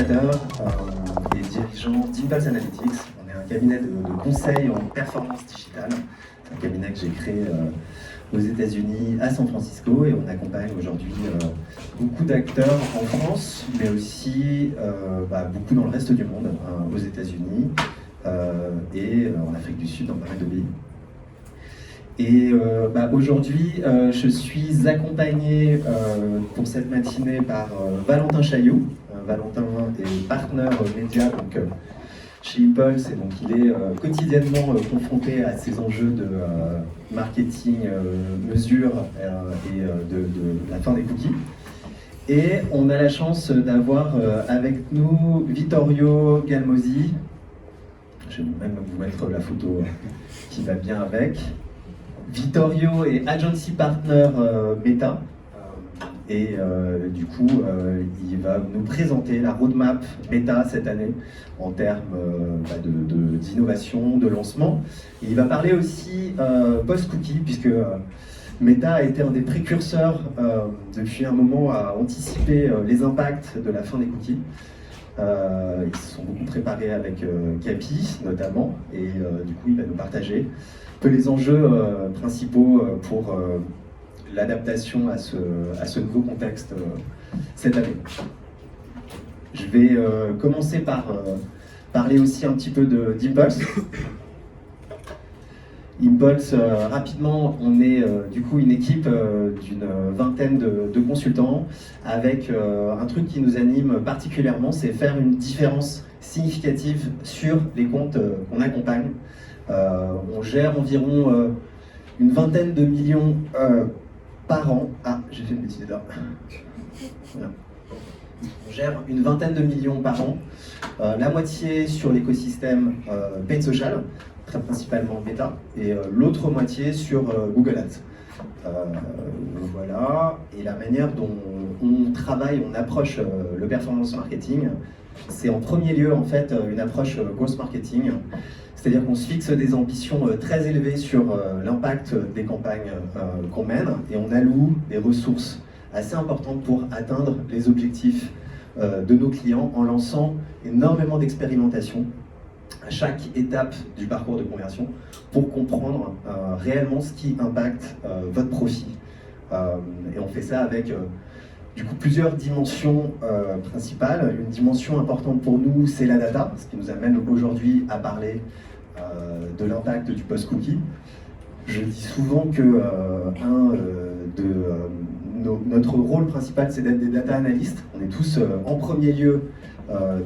cofondateur et dirigeant d'Impulse Analytics. On est un cabinet de conseil en performance digitale. C'est un cabinet que j'ai créé aux États-Unis, à San Francisco, et on accompagne aujourd'hui beaucoup d'acteurs en France, mais aussi beaucoup dans le reste du monde, aux États-Unis et en Afrique du Sud, dans pas mal de pays. Et aujourd'hui, je suis accompagné pour cette matinée par Valentin Chaillot. Valentin est partenaire média chez Impulse, et donc il est quotidiennement confronté à ces enjeux de marketing, mesure et de la fin des cookies. Et on a la chance d'avoir avec nous Vittorio Galmosi. Je vais même vous mettre la photo qui va bien avec. Vittorio est Agency Partner Meta, et du coup il va nous présenter la roadmap Meta cette année en termes d'innovation, de lancement. Et il va parler aussi post-cookie, puisque Meta a été un des précurseurs depuis un moment à anticiper les impacts de la fin des cookies. Ils se sont beaucoup préparés avec Capi notamment, et du coup il va nous partager un peu les enjeux principaux pour l'adaptation à ce nouveau contexte cette année. Je vais commencer par parler aussi un petit peu d'Impulse. Impulse, rapidement, on est du coup une équipe d'une vingtaine de consultants avec un truc qui nous anime particulièrement, c'est faire une différence significative sur les comptes qu'on accompagne. On gère environ une vingtaine de millions par an. Ah, j'ai fait une bêtise là. Voilà. On gère une vingtaine de millions par an, la moitié sur l'écosystème Paid Social, très principalement Meta, et l'autre moitié sur Google Ads. Voilà, et la manière dont on travaille, on approche le performance marketing, c'est en premier lieu en fait une approche growth marketing, c'est-à-dire qu'on se fixe des ambitions très élevées sur l'impact des campagnes qu'on mène, et on alloue des ressources assez importantes pour atteindre les objectifs de nos clients en lançant énormément d'expérimentations à chaque étape du parcours de conversion pour comprendre réellement ce qui impacte votre profit. Et on fait ça avec du coup plusieurs dimensions principales. Une dimension importante pour nous, c'est la data, ce qui nous amène aujourd'hui à parler de l'impact du post-cookie. Je dis souvent que notre rôle principal, c'est d'être des data analystes. On est tous en premier lieu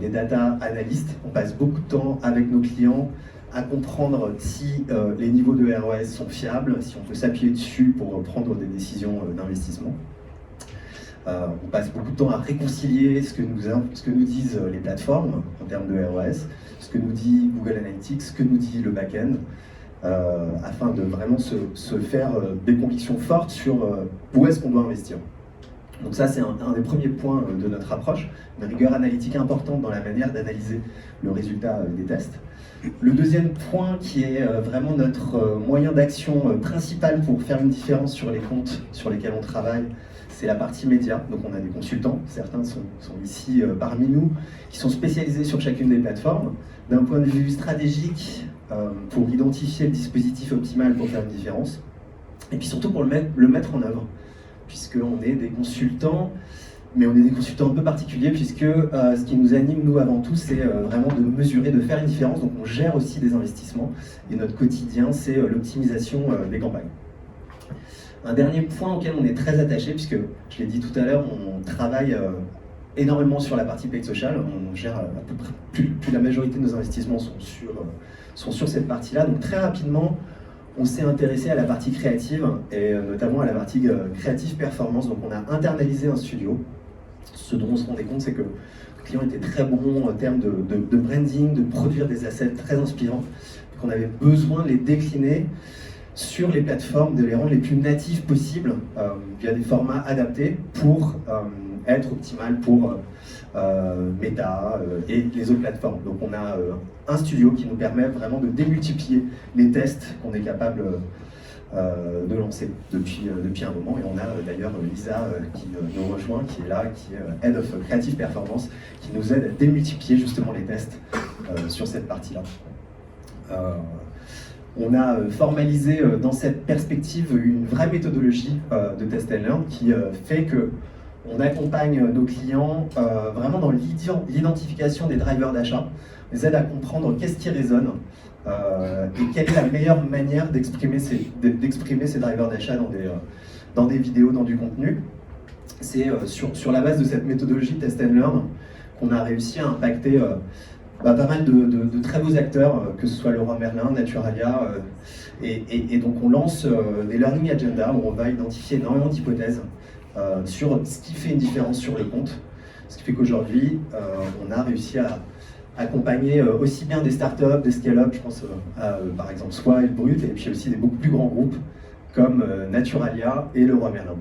des data analystes. On passe beaucoup de temps avec nos clients à comprendre si les niveaux de ROS sont fiables, si on peut s'appuyer dessus pour prendre des décisions d'investissement. On passe beaucoup de temps à réconcilier ce que nous disent les plateformes en termes de ROS, ce que nous dit Google Analytics, ce que nous dit le back-end, afin de vraiment se faire des convictions fortes sur où est-ce qu'on doit investir. Donc ça, c'est un des premiers points de notre approche, une rigueur analytique importante dans la manière d'analyser le résultat des tests. Le deuxième point, qui est vraiment notre moyen d'action principal pour faire une différence sur les comptes sur lesquels on travaille, c'est la partie média. Donc on a des consultants, certains sont ici parmi nous, qui sont spécialisés sur chacune des plateformes. D'un point de vue stratégique, pour identifier le dispositif optimal pour faire une différence, et puis surtout pour le mettre en œuvre, puisqu'on est des consultants, mais on est des consultants un peu particuliers, puisque ce qui nous anime, nous, avant tout, c'est vraiment de mesurer, de faire une différence. Donc on gère aussi des investissements, et notre quotidien, c'est l'optimisation des campagnes. Un dernier point auquel on est très attaché, puisque je l'ai dit tout à l'heure, on travaille énormément sur la partie paid social. On gère à peu près plus la majorité de nos investissements sont sur cette partie-là. Donc très rapidement, on s'est intéressé à la partie créative, et notamment à la partie créative performance. Donc on a internalisé un studio. Ce dont on se rendait compte, c'est que le client était très bon en termes de branding, de produire des assets très inspirants, qu'on avait besoin de les décliner sur les plateformes, de les rendre les plus natifs possibles via des formats adaptés pour être optimal pour Meta et les autres plateformes. Donc on a un studio qui nous permet vraiment de démultiplier les tests qu'on est capable de lancer depuis un moment. Et on a d'ailleurs Lisa qui nous rejoint, qui est là, qui est Head of Creative Performance, qui nous aide à démultiplier justement les tests sur cette partie-là. On a formalisé dans cette perspective une vraie méthodologie de Test and Learn qui fait que on accompagne nos clients vraiment dans l'identification des drivers d'achat, on les aide à comprendre qu'est-ce qui résonne et quelle est la meilleure manière d'exprimer ces drivers d'achat dans des vidéos, dans du contenu. C'est sur la base de cette méthodologie Test and Learn qu'on a réussi à impacter pas mal de très beaux acteurs, que ce soit Leroy Merlin, Naturalia, et donc on lance des Learning Agenda où on va identifier énormément d'hypothèses sur ce qui fait une différence sur le compte, ce qui fait qu'aujourd'hui on a réussi à accompagner aussi bien des startups, des scale-up, je pense à par exemple Swile, Brut, et puis aussi des beaucoup plus grands groupes comme Naturalia et Leroy Merlin.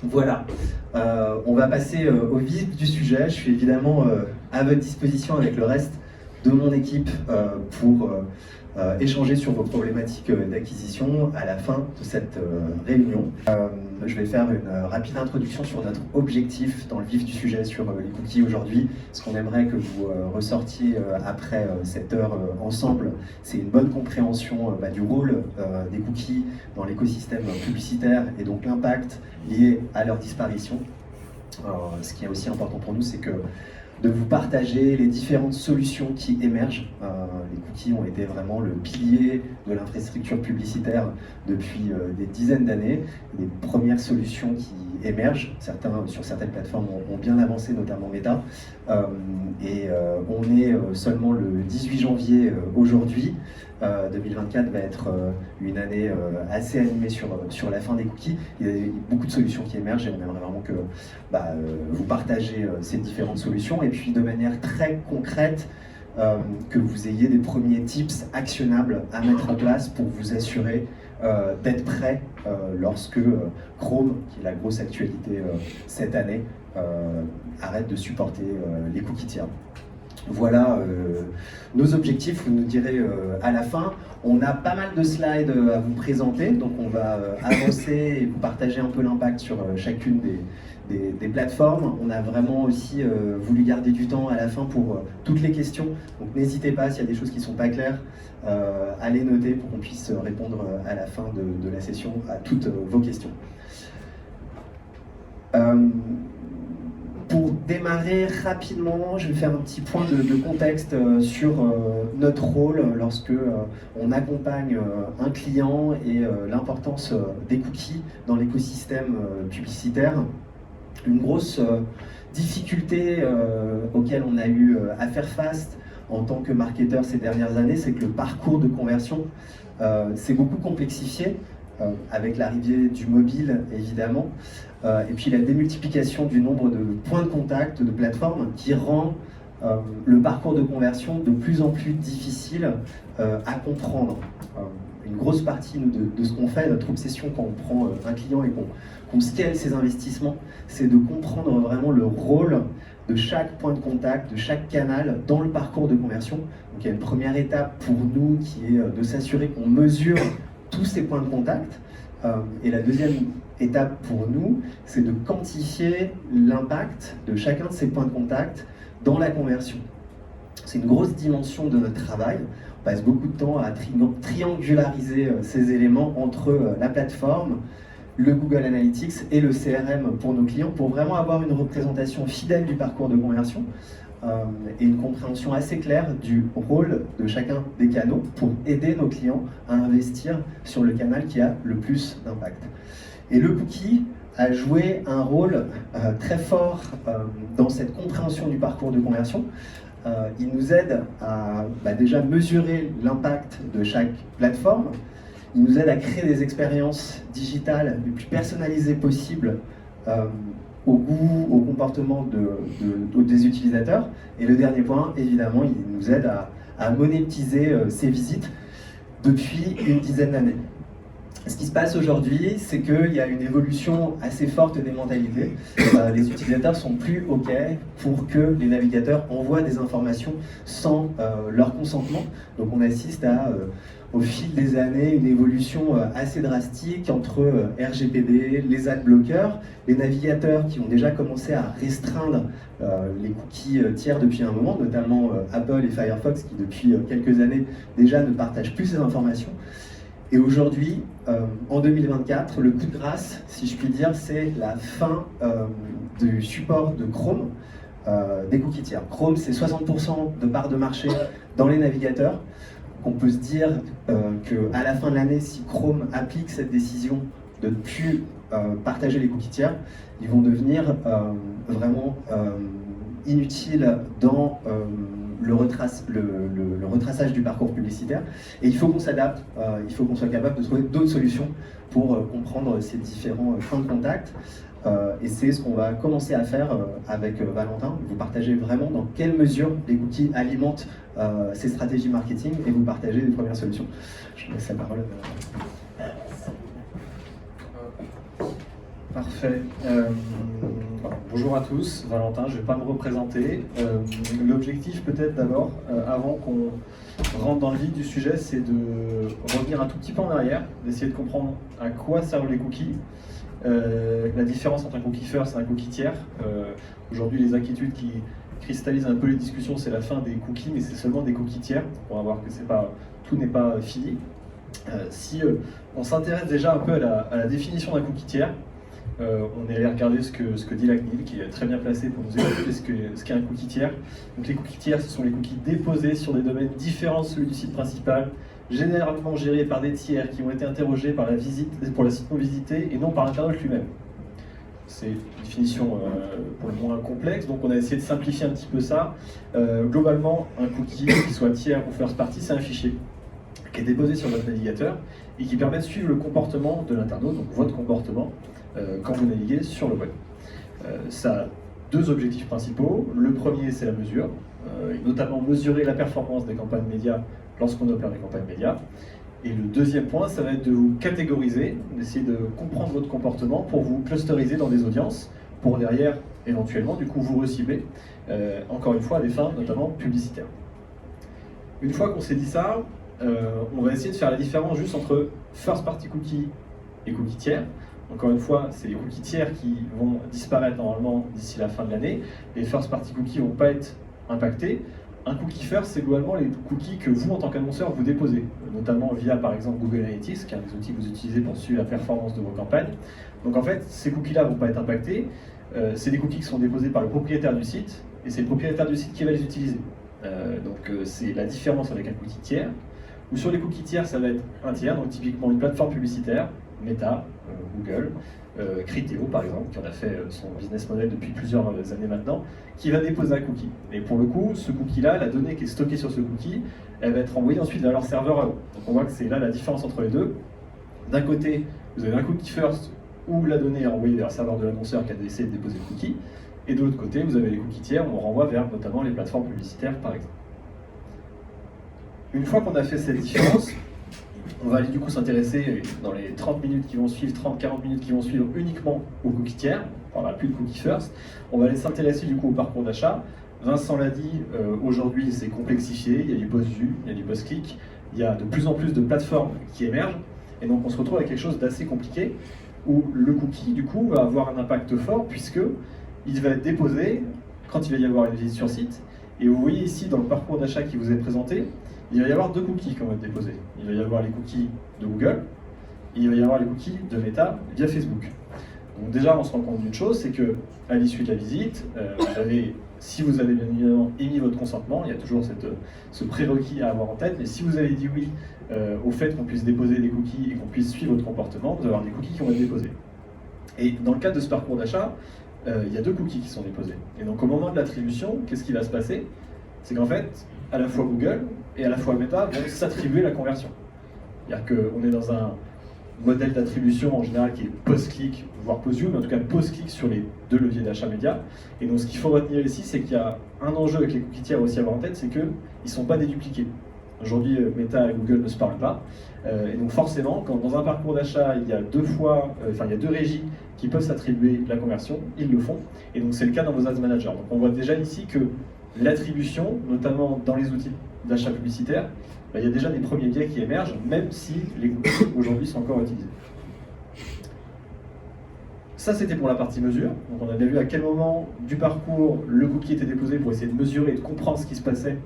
Voilà, on va passer au vif du sujet. Je suis évidemment à votre disposition avec le reste de mon équipe pour échanger sur vos problématiques d'acquisition à la fin de cette réunion. Je vais faire une rapide introduction sur notre objectif dans le vif du sujet sur les cookies aujourd'hui. Ce qu'on aimerait que vous ressortiez après cette heure ensemble, c'est une bonne compréhension du rôle des cookies dans l'écosystème publicitaire et donc l'impact lié à leur disparition. Ce qui est aussi important pour nous, c'est que de vous partager les différentes solutions qui émergent. Les cookies ont été vraiment le pilier de l'infrastructure publicitaire depuis des dizaines d'années. Les premières solutions qui émergent, sur certaines plateformes ont bien avancé, notamment Meta. On est seulement le 18 janvier aujourd'hui. 2024 va être une année assez animée sur la fin des cookies. Il y a beaucoup de solutions qui émergent et on aimerait vraiment que vous partagez ces différentes solutions et puis de manière très concrète que vous ayez des premiers tips actionnables à mettre en place pour vous assurer d'être prêt lorsque Chrome, qui est la grosse actualité cette année, arrête de supporter les cookies tiers. Voilà nos objectifs, vous nous direz à la fin. On a pas mal de slides à vous présenter, donc on va avancer et vous partager un peu l'impact sur chacune des plateformes. On a vraiment aussi voulu garder du temps à la fin pour toutes les questions, donc n'hésitez pas, s'il y a des choses qui ne sont pas claires, à les noter pour qu'on puisse répondre à la fin de la session à toutes vos questions. Pour démarrer rapidement, je vais faire un petit point de contexte sur notre rôle lorsque on accompagne un client et l'importance des cookies dans l'écosystème publicitaire. Une grosse difficulté auquel on a eu à faire face en tant que marketeur ces dernières années, c'est que le parcours de conversion s'est beaucoup complexifié avec l'arrivée du mobile évidemment. Et puis la démultiplication du nombre de points de contact, de plateformes, qui rend le parcours de conversion de plus en plus difficile à comprendre. Une grosse partie de ce qu'on fait, notre obsession quand on prend un client et qu'on scale ses investissements, c'est de comprendre vraiment le rôle de chaque point de contact, de chaque canal dans le parcours de conversion. Donc il y a une première étape pour nous qui est de s'assurer qu'on mesure tous ces points de contact. Et la deuxième étape pour nous, c'est de quantifier l'impact de chacun de ces points de contact dans la conversion. C'est une grosse dimension de notre travail. On passe beaucoup de temps à triangulariser ces éléments entre la plateforme, le Google Analytics et le CRM pour nos clients pour vraiment avoir une représentation fidèle du parcours de conversion et une compréhension assez claire du rôle de chacun des canaux pour aider nos clients à investir sur le canal qui a le plus d'impact. Et le cookie a joué un rôle très fort dans cette compréhension du parcours de conversion. Il nous aide à déjà mesurer l'impact de chaque plateforme. Il nous aide à créer des expériences digitales les plus personnalisées possibles au goût, au comportement des utilisateurs. Et le dernier point, évidemment, il nous aide à monétiser ces visites depuis une dizaine d'années. Ce qui se passe aujourd'hui, c'est qu'il y a une évolution assez forte des mentalités. Les utilisateurs sont plus OK pour que les navigateurs envoient des informations sans leur consentement. Donc on assiste à au fil des années une évolution assez drastique entre RGPD, les adblockers, les navigateurs qui ont déjà commencé à restreindre les cookies tiers depuis un moment, notamment Apple et Firefox qui depuis quelques années déjà ne partagent plus ces informations. Et aujourd'hui, en 2024, le coup de grâce, si je puis dire, c'est la fin du support de Chrome des cookies tiers. Chrome, c'est 60% de part de marché dans les navigateurs. On peut se dire qu'à la fin de l'année, si Chrome applique cette décision de ne plus partager les cookies tiers, ils vont devenir vraiment inutiles dans le retraçage du parcours publicitaire. Et il faut qu'on s'adapte, il faut qu'on soit capable de trouver d'autres solutions pour comprendre ces différents points de contact. Et c'est ce qu'on va commencer à faire avec Valentin. Vous partagez vraiment dans quelle mesure les cookies alimentent ces stratégies marketing et vous partagez les premières solutions. Je laisse la parole. Parfait. Bonjour à tous, Valentin, je ne vais pas me représenter. L'objectif peut-être d'abord, avant qu'on rentre dans le vif du sujet, c'est de revenir un tout petit peu en arrière, d'essayer de comprendre à quoi servent les cookies. La différence entre un cookie first et un cookie tiers. Aujourd'hui, les inquiétudes qui cristallisent un peu les discussions, c'est la fin des cookies, mais c'est seulement des cookies tiers. On va voir que tout n'est pas fini. Si on s'intéresse déjà un peu à la définition d'un cookie tiers, on est allé regarder ce que dit la CNIL, qui est très bien placé pour nous expliquer ce qu'est un cookie tiers. Donc les cookies tiers, ce sont les cookies déposés sur des domaines différents de celui du site principal, généralement gérés par des tiers qui ont été interrogés pour la site non visité et non par l'internaute lui-même. C'est une définition pour le moins complexe, donc on a essayé de simplifier un petit peu ça. Globalement, un cookie, qu'il soit tiers ou first party, c'est un fichier qui est déposé sur votre navigateur et qui permet de suivre le comportement de l'internaute, donc votre comportement, quand vous naviguez sur le web. Ça a deux objectifs principaux. Le premier, c'est la mesure, et notamment mesurer la performance des campagnes médias lorsqu'on opère des campagnes médias. Et le deuxième point, ça va être de vous catégoriser, d'essayer de comprendre votre comportement pour vous clusteriser dans des audiences, pour derrière, éventuellement, du coup, vous recibler, encore une fois, à des fins notamment publicitaires. Une fois qu'on s'est dit ça, on va essayer de faire la différence juste entre first party cookie et cookie tiers. Encore une fois, c'est les cookies tiers qui vont disparaître normalement d'ici la fin de l'année. Les first party cookies ne vont pas être impactés. Un cookie first, c'est globalement les cookies que vous, en tant qu'annonceur, vous déposez, notamment via, par exemple, Google Analytics, qui est un des outils que vous utilisez pour suivre la performance de vos campagnes. Donc en fait, ces cookies-là ne vont pas être impactés. C'est des cookies qui sont déposés par le propriétaire du site, et c'est le propriétaire du site qui va les utiliser. C'est la différence avec un cookie tiers. Ou sur les cookies tiers, ça va être un tiers, donc typiquement une plateforme publicitaire, Meta, Google, Criteo par exemple, qui en a fait son business model depuis plusieurs années maintenant, qui va déposer un cookie. Et pour le coup, ce cookie-là, la donnée qui est stockée sur ce cookie, elle va être envoyée ensuite vers leur serveur à eux. Donc on voit que c'est là la différence entre les deux. D'un côté, vous avez un cookie first, où la donnée est envoyée vers le serveur de l'annonceur qui a essayé de déposer le cookie, et de l'autre côté, vous avez les cookies tiers, où on renvoie vers notamment les plateformes publicitaires par exemple. Une fois qu'on a fait cette différence, on va aller du coup s'intéresser dans les 30 minutes qui vont suivre, 30-40 minutes qui vont suivre uniquement aux cookies tiers, on ne parlera plus de cookies first. On va aller s'intéresser du coup au parcours d'achat. Vincent l'a dit, aujourd'hui c'est complexifié, il y a du post-view, il y a du post-click, il y a de plus en plus de plateformes qui émergent, et donc on se retrouve avec quelque chose d'assez compliqué, où le cookie du coup va avoir un impact fort, puisque il va être déposé quand il va y avoir une visite sur site, et vous voyez ici dans le parcours d'achat qui vous est présenté, il va y avoir deux cookies qui vont être déposés. Il va y avoir les cookies de Google et il va y avoir les cookies de Meta via Facebook. Donc déjà, on se rend compte d'une chose, c'est que à l'issue de la visite, si vous avez bien évidemment émis votre consentement, il y a toujours ce prérequis à avoir en tête, mais si vous avez dit oui au fait qu'on puisse déposer des cookies et qu'on puisse suivre votre comportement, vous allez avoir des cookies qui vont être déposés. Et dans le cadre de ce parcours d'achat, il y a deux cookies qui sont déposés. Et donc au moment de l'attribution, qu'est-ce qui va se passer? C'est qu'en fait, à la fois Google et à la fois Meta vont s'attribuer la conversion. C'est-à-dire qu'on est dans un modèle d'attribution en général qui est post-click, voire post-view, mais en tout cas post-click sur les deux leviers d'achat média. Et donc ce qu'il faut retenir ici, c'est qu'il y a un enjeu avec les cookies tiers aussi à avoir en tête, c'est qu'ils ne sont pas dédupliqués. Aujourd'hui, Meta et Google ne se parlent pas. Et donc forcément, quand dans un parcours d'achat, il y a il y a deux régies qui peuvent s'attribuer la conversion, ils le font. Et donc c'est le cas dans vos ads managers. Donc on voit déjà ici que l'attribution, notamment dans les outils d'achat publicitaire, il y a déjà des premiers biais qui émergent, même si les cookies aujourd'hui sont encore utilisés. Ça, c'était pour la partie mesure. Donc on avait vu à quel moment du parcours le cookie était déposé pour essayer de mesurer et de comprendre ce qui se passait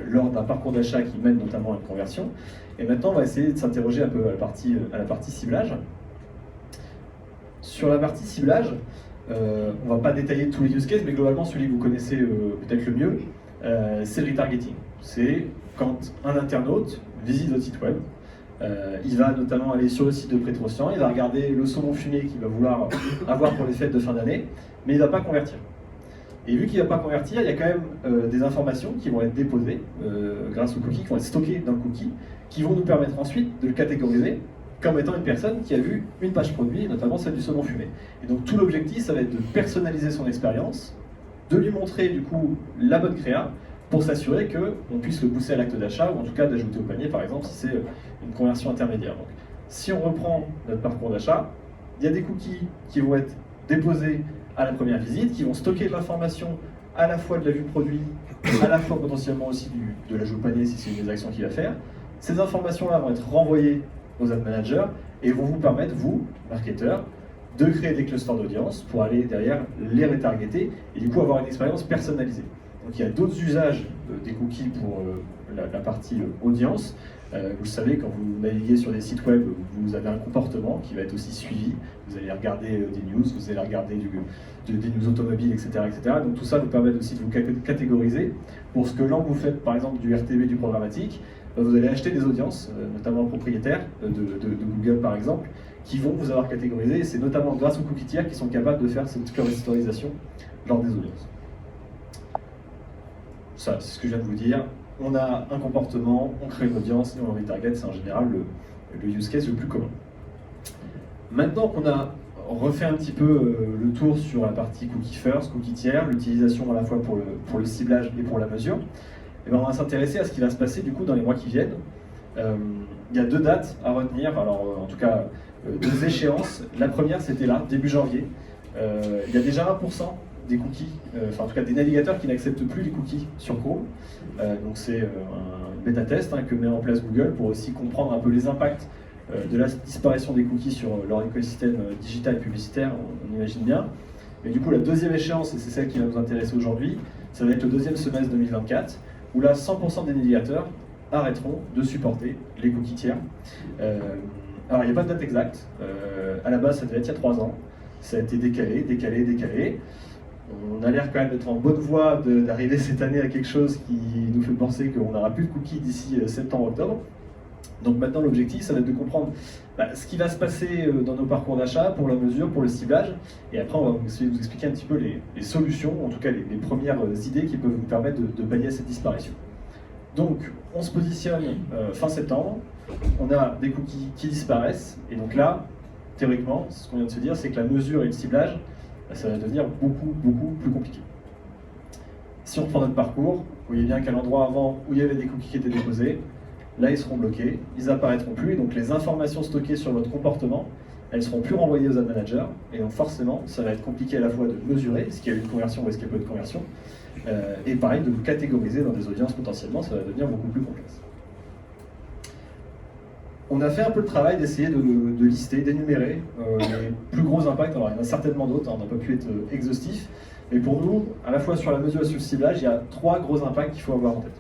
lors d'un parcours d'achat qui mène notamment à une conversion. Et maintenant, on va essayer de s'interroger un peu à la partie ciblage. Sur la partie ciblage, on ne va pas détailler tous les use cases, mais globalement, celui que vous connaissez peut-être le mieux, c'est le retargeting. C'est quand un internaute visite votre site web, il va notamment aller sur le site de Prêt-Océan, il va regarder le saumon fumé qu'il va vouloir avoir pour les fêtes de fin d'année, mais il ne va pas convertir. Et vu qu'il ne va pas convertir, il y a quand même des informations qui vont être déposées grâce aux cookies, qui vont être stockées dans le cookie, qui vont nous permettre ensuite de le catégoriser comme étant une personne qui a vu une page produit, notamment celle du saumon fumé. Et donc tout l'objectif, ça va être de personnaliser son expérience, de lui montrer du coup la bonne créa, pour s'assurer qu'on puisse le pousser à l'acte d'achat, ou en tout cas d'ajouter au panier par exemple si c'est une conversion intermédiaire. Donc, si on reprend notre parcours d'achat, il y a des cookies qui vont être déposés à la première visite, qui vont stocker de l'information à la fois de la vue produit, à la fois potentiellement aussi de l'ajout au panier si c'est une des actions qu'il va faire. Ces informations-là vont être renvoyées aux ad managers et vont vous permettre, vous, marketeurs, de créer des clusters d'audience pour aller derrière les retargeter et du coup avoir une expérience personnalisée. Donc il y a d'autres usages des cookies pour la partie audience. Vous le savez, quand vous naviguez sur des sites web, vous avez un comportement qui va être aussi suivi. Vous allez regarder des news, vous allez regarder des news automobiles, etc., etc. Donc tout ça vous permet aussi de vous catégoriser. Pour ce que là vous faites, par exemple, du RTB, du programmatique, vous allez acheter des audiences, notamment propriétaires de Google par exemple, qui vont vous avoir catégorisé. Et c'est notamment grâce aux cookies tiers qui sont capables de faire cette clusterisation lors des audiences. Ça, c'est ce que je viens de vous dire. On a un comportement, on crée une audience et on retarget, c'est en général le use case le plus commun. Maintenant qu'on a refait un petit peu le tour sur la partie cookie first, cookie tiers, l'utilisation à la fois pour le ciblage et pour la mesure, et bien on va s'intéresser à ce qui va se passer du coup dans les mois qui viennent. Il y a deux dates à retenir, alors en tout cas deux échéances. La première c'était là, début janvier. Il y a déjà 1% des cookies, enfin en tout cas des navigateurs qui n'acceptent plus les cookies sur Chrome. Donc c'est un bêta test que met en place Google pour aussi comprendre un peu les impacts de la disparition des cookies sur leur écosystème digital et publicitaire, on imagine bien. Mais du coup la deuxième échéance, et c'est celle qui va nous intéresser aujourd'hui, ça va être le deuxième semestre 2024, où là 100% des navigateurs arrêteront de supporter les cookies tiers. Alors il n'y a pas de date exacte, à la base ça devait être il y a 3 ans, ça a été décalé. On a l'air quand même d'être en bonne voie d'arriver cette année à quelque chose qui nous fait penser qu'on n'aura plus de cookies d'ici septembre-octobre. Donc maintenant l'objectif, ça va être de comprendre ce qui va se passer dans nos parcours d'achat, pour la mesure, pour le ciblage. Et après, on va essayer de vous expliquer un petit peu les solutions, en tout cas les premières idées qui peuvent vous permettre de pallier à cette disparition. Donc on se positionne fin septembre, on a des cookies qui disparaissent. Et donc là, théoriquement, ce qu'on vient de se dire, c'est que la mesure et le ciblage, ça va devenir beaucoup plus compliqué. Si on reprend notre parcours, vous voyez bien qu'à l'endroit avant où il y avait des cookies qui étaient déposés, là ils seront bloqués, ils apparaîtront plus, et donc les informations stockées sur votre comportement, elles seront plus renvoyées aux ad managers, et donc forcément ça va être compliqué à la fois de mesurer est-ce qu'il y a eu une conversion ou est-ce qu'il n'y a pas eu de conversion, et pareil de vous catégoriser dans des audiences potentiellement, ça va devenir beaucoup plus complexe. On a fait un peu le travail d'essayer de lister, d'énumérer les plus gros impacts. Alors il y en a certainement d'autres, on n'a pas pu être exhaustif, mais pour nous, à la fois sur la mesure et sur le ciblage, il y a 3 gros impacts qu'il faut avoir en tête.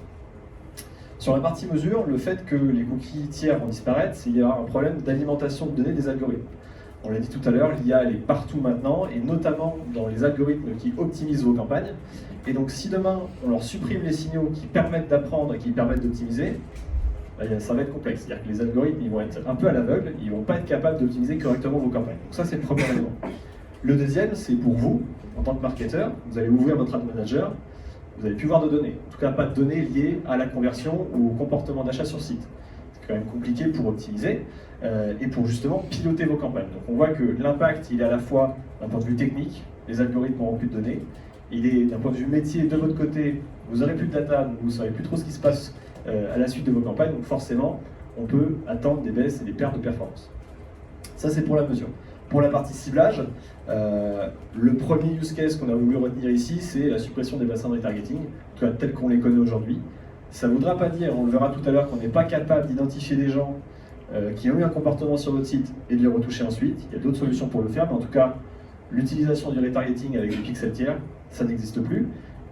Sur la partie mesure, le fait que les cookies tiers vont disparaître, c'est qu'il y aura un problème d'alimentation de données des algorithmes. On l'a dit tout à l'heure, l'IA elle est partout maintenant, et notamment dans les algorithmes qui optimisent vos campagnes. Et donc si demain on leur supprime les signaux qui permettent d'apprendre et qui permettent d'optimiser, ça va être complexe. C'est-à-dire que les algorithmes ils vont être un peu à l'aveugle, ils ne vont pas être capables d'optimiser correctement vos campagnes. Donc ça c'est le premier élément. Le deuxième, c'est pour vous, en tant que marketeur, vous allez ouvrir votre ad manager, vous n'allez plus voir de données. En tout cas pas de données liées à la conversion ou au comportement d'achat sur site. C'est quand même compliqué pour optimiser et pour justement piloter vos campagnes. Donc on voit que l'impact il est à la fois d'un point de vue technique, les algorithmes n'auront plus de données, il est d'un point de vue métier de votre côté, vous n'aurez plus de data, donc vous ne saurez plus trop ce qui se passe à la suite de vos campagnes, donc forcément, on peut attendre des baisses et des pertes de performance. Ça, c'est pour la mesure. Pour la partie ciblage, le premier use case qu'on a voulu retenir ici, c'est la suppression des bassins de retargeting, tel qu'on les connaît aujourd'hui. Ça ne voudra pas dire, on le verra tout à l'heure, qu'on n'est pas capable d'identifier des gens qui ont eu un comportement sur votre site et de les retoucher ensuite. Il y a d'autres solutions pour le faire, mais en tout cas, l'utilisation du retargeting avec des pixels tiers, ça n'existe plus.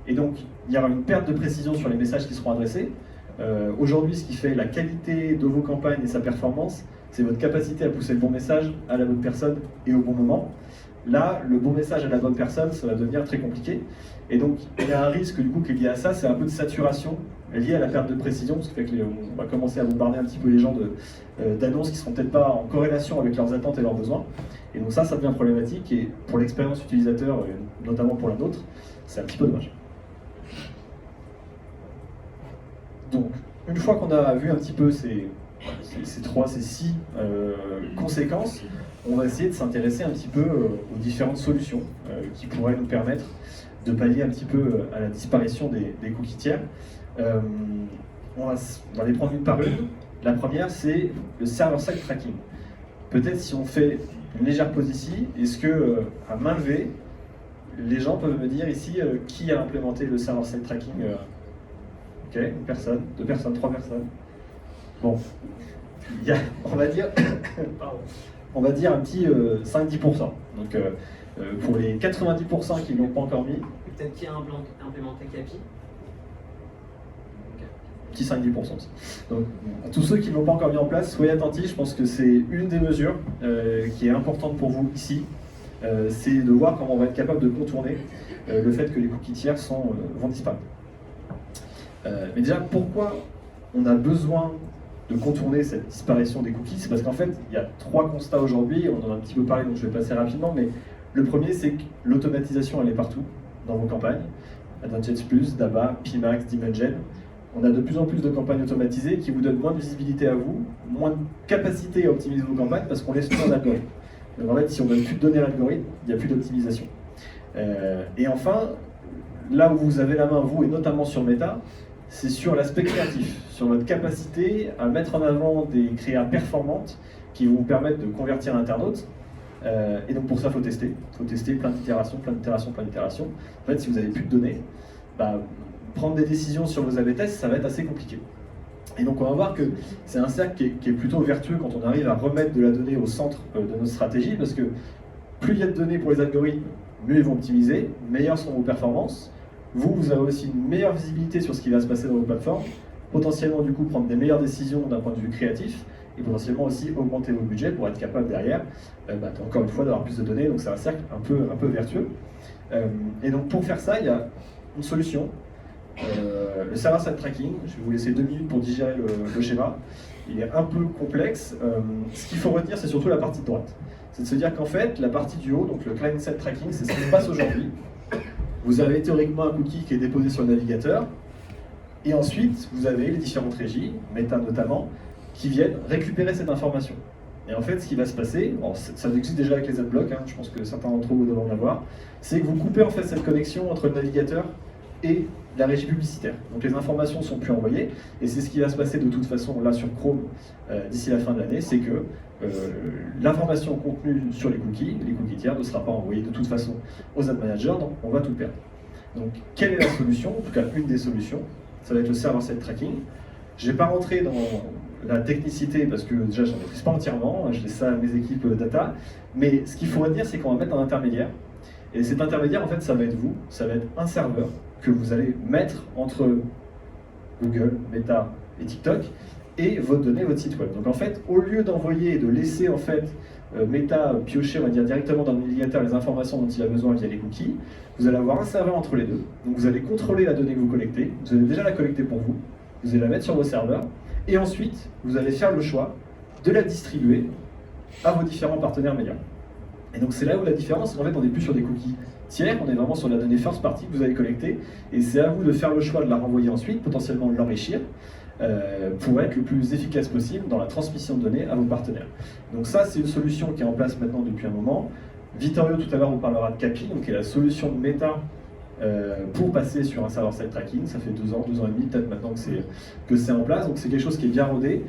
Et donc, il y aura une perte de précision sur les messages qui seront adressés. Aujourd'hui, ce qui fait la qualité de vos campagnes et sa performance, c'est votre capacité à pousser le bon message à la bonne personne et au bon moment. Là, le bon message à la bonne personne, ça va devenir très compliqué. Et donc, il y a un risque du coup qui est lié à ça, c'est un peu de saturation liée à la perte de précision, ce qui fait qu'on va commencer à bombarder un petit peu les gens d'annonces qui ne seront peut-être pas en corrélation avec leurs attentes et leurs besoins. Et donc ça devient problématique, et pour l'expérience utilisateur, et notamment pour la nôtre, c'est un petit peu dommage. Donc, une fois qu'on a vu un petit peu ces 6 conséquences, on va essayer de s'intéresser un petit peu aux différentes solutions qui pourraient nous permettre de pallier un petit peu à la disparition des cookies tiers. On va les prendre une par une. La première, c'est le server-side tracking. Peut-être si on fait une légère pause ici, est-ce que, à main levée, les gens peuvent me dire ici qui a implémenté le server-side tracking Ok, une personne, 2 personnes, 3 personnes. Bon, il y a, on va dire un petit 5-10%. Donc pour les 90% qui ne l'ont pas encore mis. Peut-être qui a implémenté Capi. Petit 5-10% aussi. Donc à tous ceux qui ne l'ont pas encore mis en place, soyez attentifs, je pense que c'est une des mesures qui est importante pour vous ici. C'est de voir comment on va être capable de contourner le fait que les cookies tiers vont disparaître. Mais déjà, pourquoi on a besoin de contourner cette disparition des cookies? C'est parce qu'en fait, il y a 3 constats aujourd'hui, on en a un petit peu parlé, donc je vais passer rapidement, mais le premier, c'est que l'automatisation, elle est partout dans vos campagnes. AdvantageX+, Daba, Pimax, Dimension. On a de plus en plus de campagnes automatisées qui vous donnent moins de visibilité à vous, moins de capacité à optimiser vos campagnes parce qu'on laisse tout en algorithme. Donc en fait, si on ne donne plus de données à l'algorithme, il n'y a plus d'optimisation. Et enfin, là où vous avez la main, vous, et notamment sur Meta, c'est sur l'aspect créatif, sur votre capacité à mettre en avant des créas performantes qui vont vous permettre de convertir l'internaute. Et donc pour ça, il faut tester. Il faut tester plein d'itérations, plein d'itérations, plein d'itérations. En fait, si vous n'avez plus de données, prendre des décisions sur vos A/B tests, ça va être assez compliqué. Et donc on va voir que c'est un cercle qui est plutôt vertueux quand on arrive à remettre de la donnée au centre de notre stratégie, parce que plus il y a de données pour les algorithmes, mieux ils vont optimiser, meilleures sont vos performances. Vous avez aussi une meilleure visibilité sur ce qui va se passer dans vos plateformes, potentiellement du coup prendre des meilleures décisions d'un point de vue créatif, et potentiellement aussi augmenter vos budgets pour être capable derrière, encore une fois, d'avoir plus de données. Donc c'est un cercle un peu vertueux. Et donc pour faire ça, il y a une solution. Le server-side tracking, je vais vous laisser 2 minutes pour digérer le schéma. Il est un peu complexe. Ce qu'il faut retenir, c'est surtout la partie de droite. C'est de se dire qu'en fait, la partie du haut, donc le client-side tracking, c'est ce qui se passe aujourd'hui. Vous avez théoriquement un cookie qui est déposé sur le navigateur, et ensuite, vous avez les différentes régies, Meta notamment, qui viennent récupérer cette information. Et en fait, ce qui va se passer, ça existe déjà avec les adblocks, je pense que certains d'entre vous doivent en avoir, c'est que vous coupez en fait cette connexion entre le navigateur et la régie publicitaire. Donc les informations ne sont plus envoyées, et c'est ce qui va se passer de toute façon là sur Chrome d'ici la fin de l'année, c'est que l'information contenue sur les cookies tiers, ne sera pas envoyée de toute façon aux ad managers, donc on va tout perdre. Donc quelle est la solution? En tout cas une des solutions, ça va être le server-side tracking. Je ne vais pas rentrer dans la technicité parce que déjà j'en maîtrise pas entièrement, je laisse ça à mes équipes data, mais ce qu'il faut retenir, c'est qu'on va mettre un intermédiaire, et cet intermédiaire en fait ça va être vous, ça va être un serveur que vous allez mettre entre Google, Meta et TikTok et vos données, votre site web. Donc en fait, au lieu d'envoyer et de laisser en fait Meta piocher, on va dire directement dans le navigateur les informations dont il a besoin via les cookies, vous allez avoir un serveur entre les deux. Donc vous allez contrôler la donnée que vous collectez, vous allez déjà la collecter pour vous, vous allez la mettre sur vos serveurs, et ensuite vous allez faire le choix de la distribuer à vos différents partenaires médias. Et donc c'est là où la différence, c'est qu'en fait on n'est plus sur des cookies tiers, on est vraiment sur la donnée first party que vous allez collecter, et c'est à vous de faire le choix de la renvoyer ensuite, potentiellement de l'enrichir, pour être le plus efficace possible dans la transmission de données à vos partenaires. Donc ça, c'est une solution qui est en place maintenant depuis un moment. Vittorio tout à l'heure vous parlera de Capi, donc qui est la solution de Meta pour passer sur un server-side tracking. Ça fait 2 ans et demi peut-être maintenant que c'est en place, donc c'est quelque chose qui est bien rodé,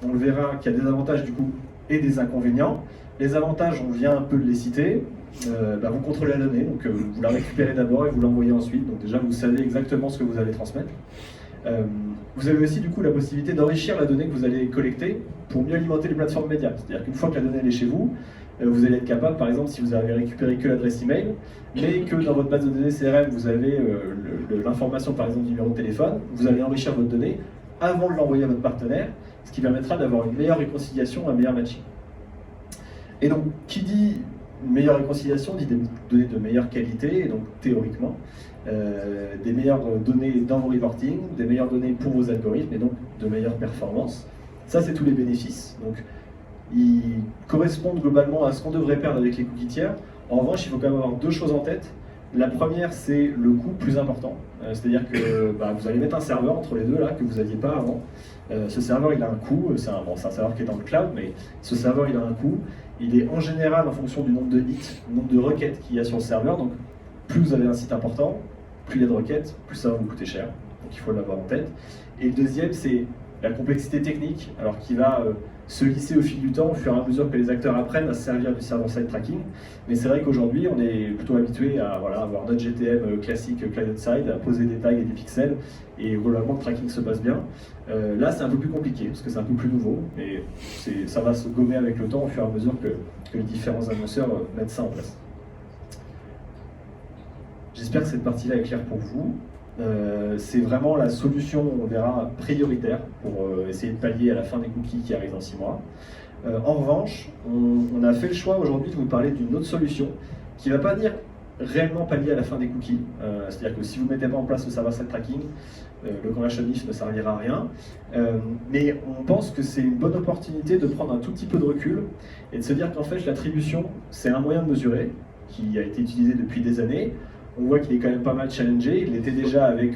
on le verra, qui a des avantages du coup et des inconvénients. Les avantages, on vient un peu de les citer. Vous contrôlez la donnée, donc vous la récupérez d'abord et vous l'envoyez ensuite. Donc déjà, vous savez exactement ce que vous allez transmettre. Vous avez aussi du coup la possibilité d'enrichir la donnée que vous allez collecter pour mieux alimenter les plateformes médias. C'est-à-dire qu'une fois que la donnée elle est chez vous, vous allez être capable, par exemple, si vous avez récupéré que l'adresse email, mais que dans votre base de données CRM, vous avez l'information, par exemple, du numéro de téléphone, vous allez enrichir votre donnée avant de l'envoyer à votre partenaire, ce qui permettra d'avoir une meilleure réconciliation, un meilleur matching. Et donc, qui dit une meilleure réconciliation dit des données de meilleure qualité, et donc théoriquement, des meilleures données dans vos reporting, des meilleures données pour vos algorithmes, et donc de meilleures performances. Ça, c'est tous les bénéfices. Donc, ils correspondent globalement à ce qu'on devrait perdre avec les cookies tiers. En revanche, il faut quand même avoir deux choses en tête. La première, c'est le coût plus important. C'est-à-dire que vous allez mettre un serveur entre les deux là que vous n'aviez pas avant. Ce serveur, il a un coût. C'est un serveur qui est dans le cloud, mais ce serveur, il a un coût. Il est en général en fonction du nombre de hits, du nombre de requêtes qu'il y a sur le serveur. Donc, plus vous avez un site important, plus il y a de requêtes, plus ça va vous coûter cher. Donc, il faut l'avoir en tête. Et le deuxième, c'est la complexité technique, alors qui va se lisser au fil du temps, au fur et à mesure que les acteurs apprennent à se servir du server-side tracking. Mais c'est vrai qu'aujourd'hui, on est plutôt habitué à avoir notre GTM classique client-side, à poser des tags et des pixels, et globalement le tracking se passe bien. Là, c'est un peu plus compliqué, parce que c'est un peu plus nouveau, et ça va se gommer avec le temps au fur et à mesure que les différents annonceurs mettent ça en place. J'espère que cette partie-là est claire pour vous. C'est vraiment la solution, on verra, prioritaire pour essayer de pallier à la fin des cookies qui arrivent dans 6 mois. En revanche, on a fait le choix aujourd'hui de vous parler d'une autre solution qui ne va pas dire réellement pallier à la fin des cookies. C'est-à-dire que si vous ne mettez pas en place le server-side tracking, le conversion lift ne servira à rien. Mais on pense que c'est une bonne opportunité de prendre un tout petit peu de recul et de se dire qu'en fait l'attribution, c'est un moyen de mesurer qui a été utilisé depuis des années. On voit qu'il est quand même pas mal challengé. Il l'était déjà avec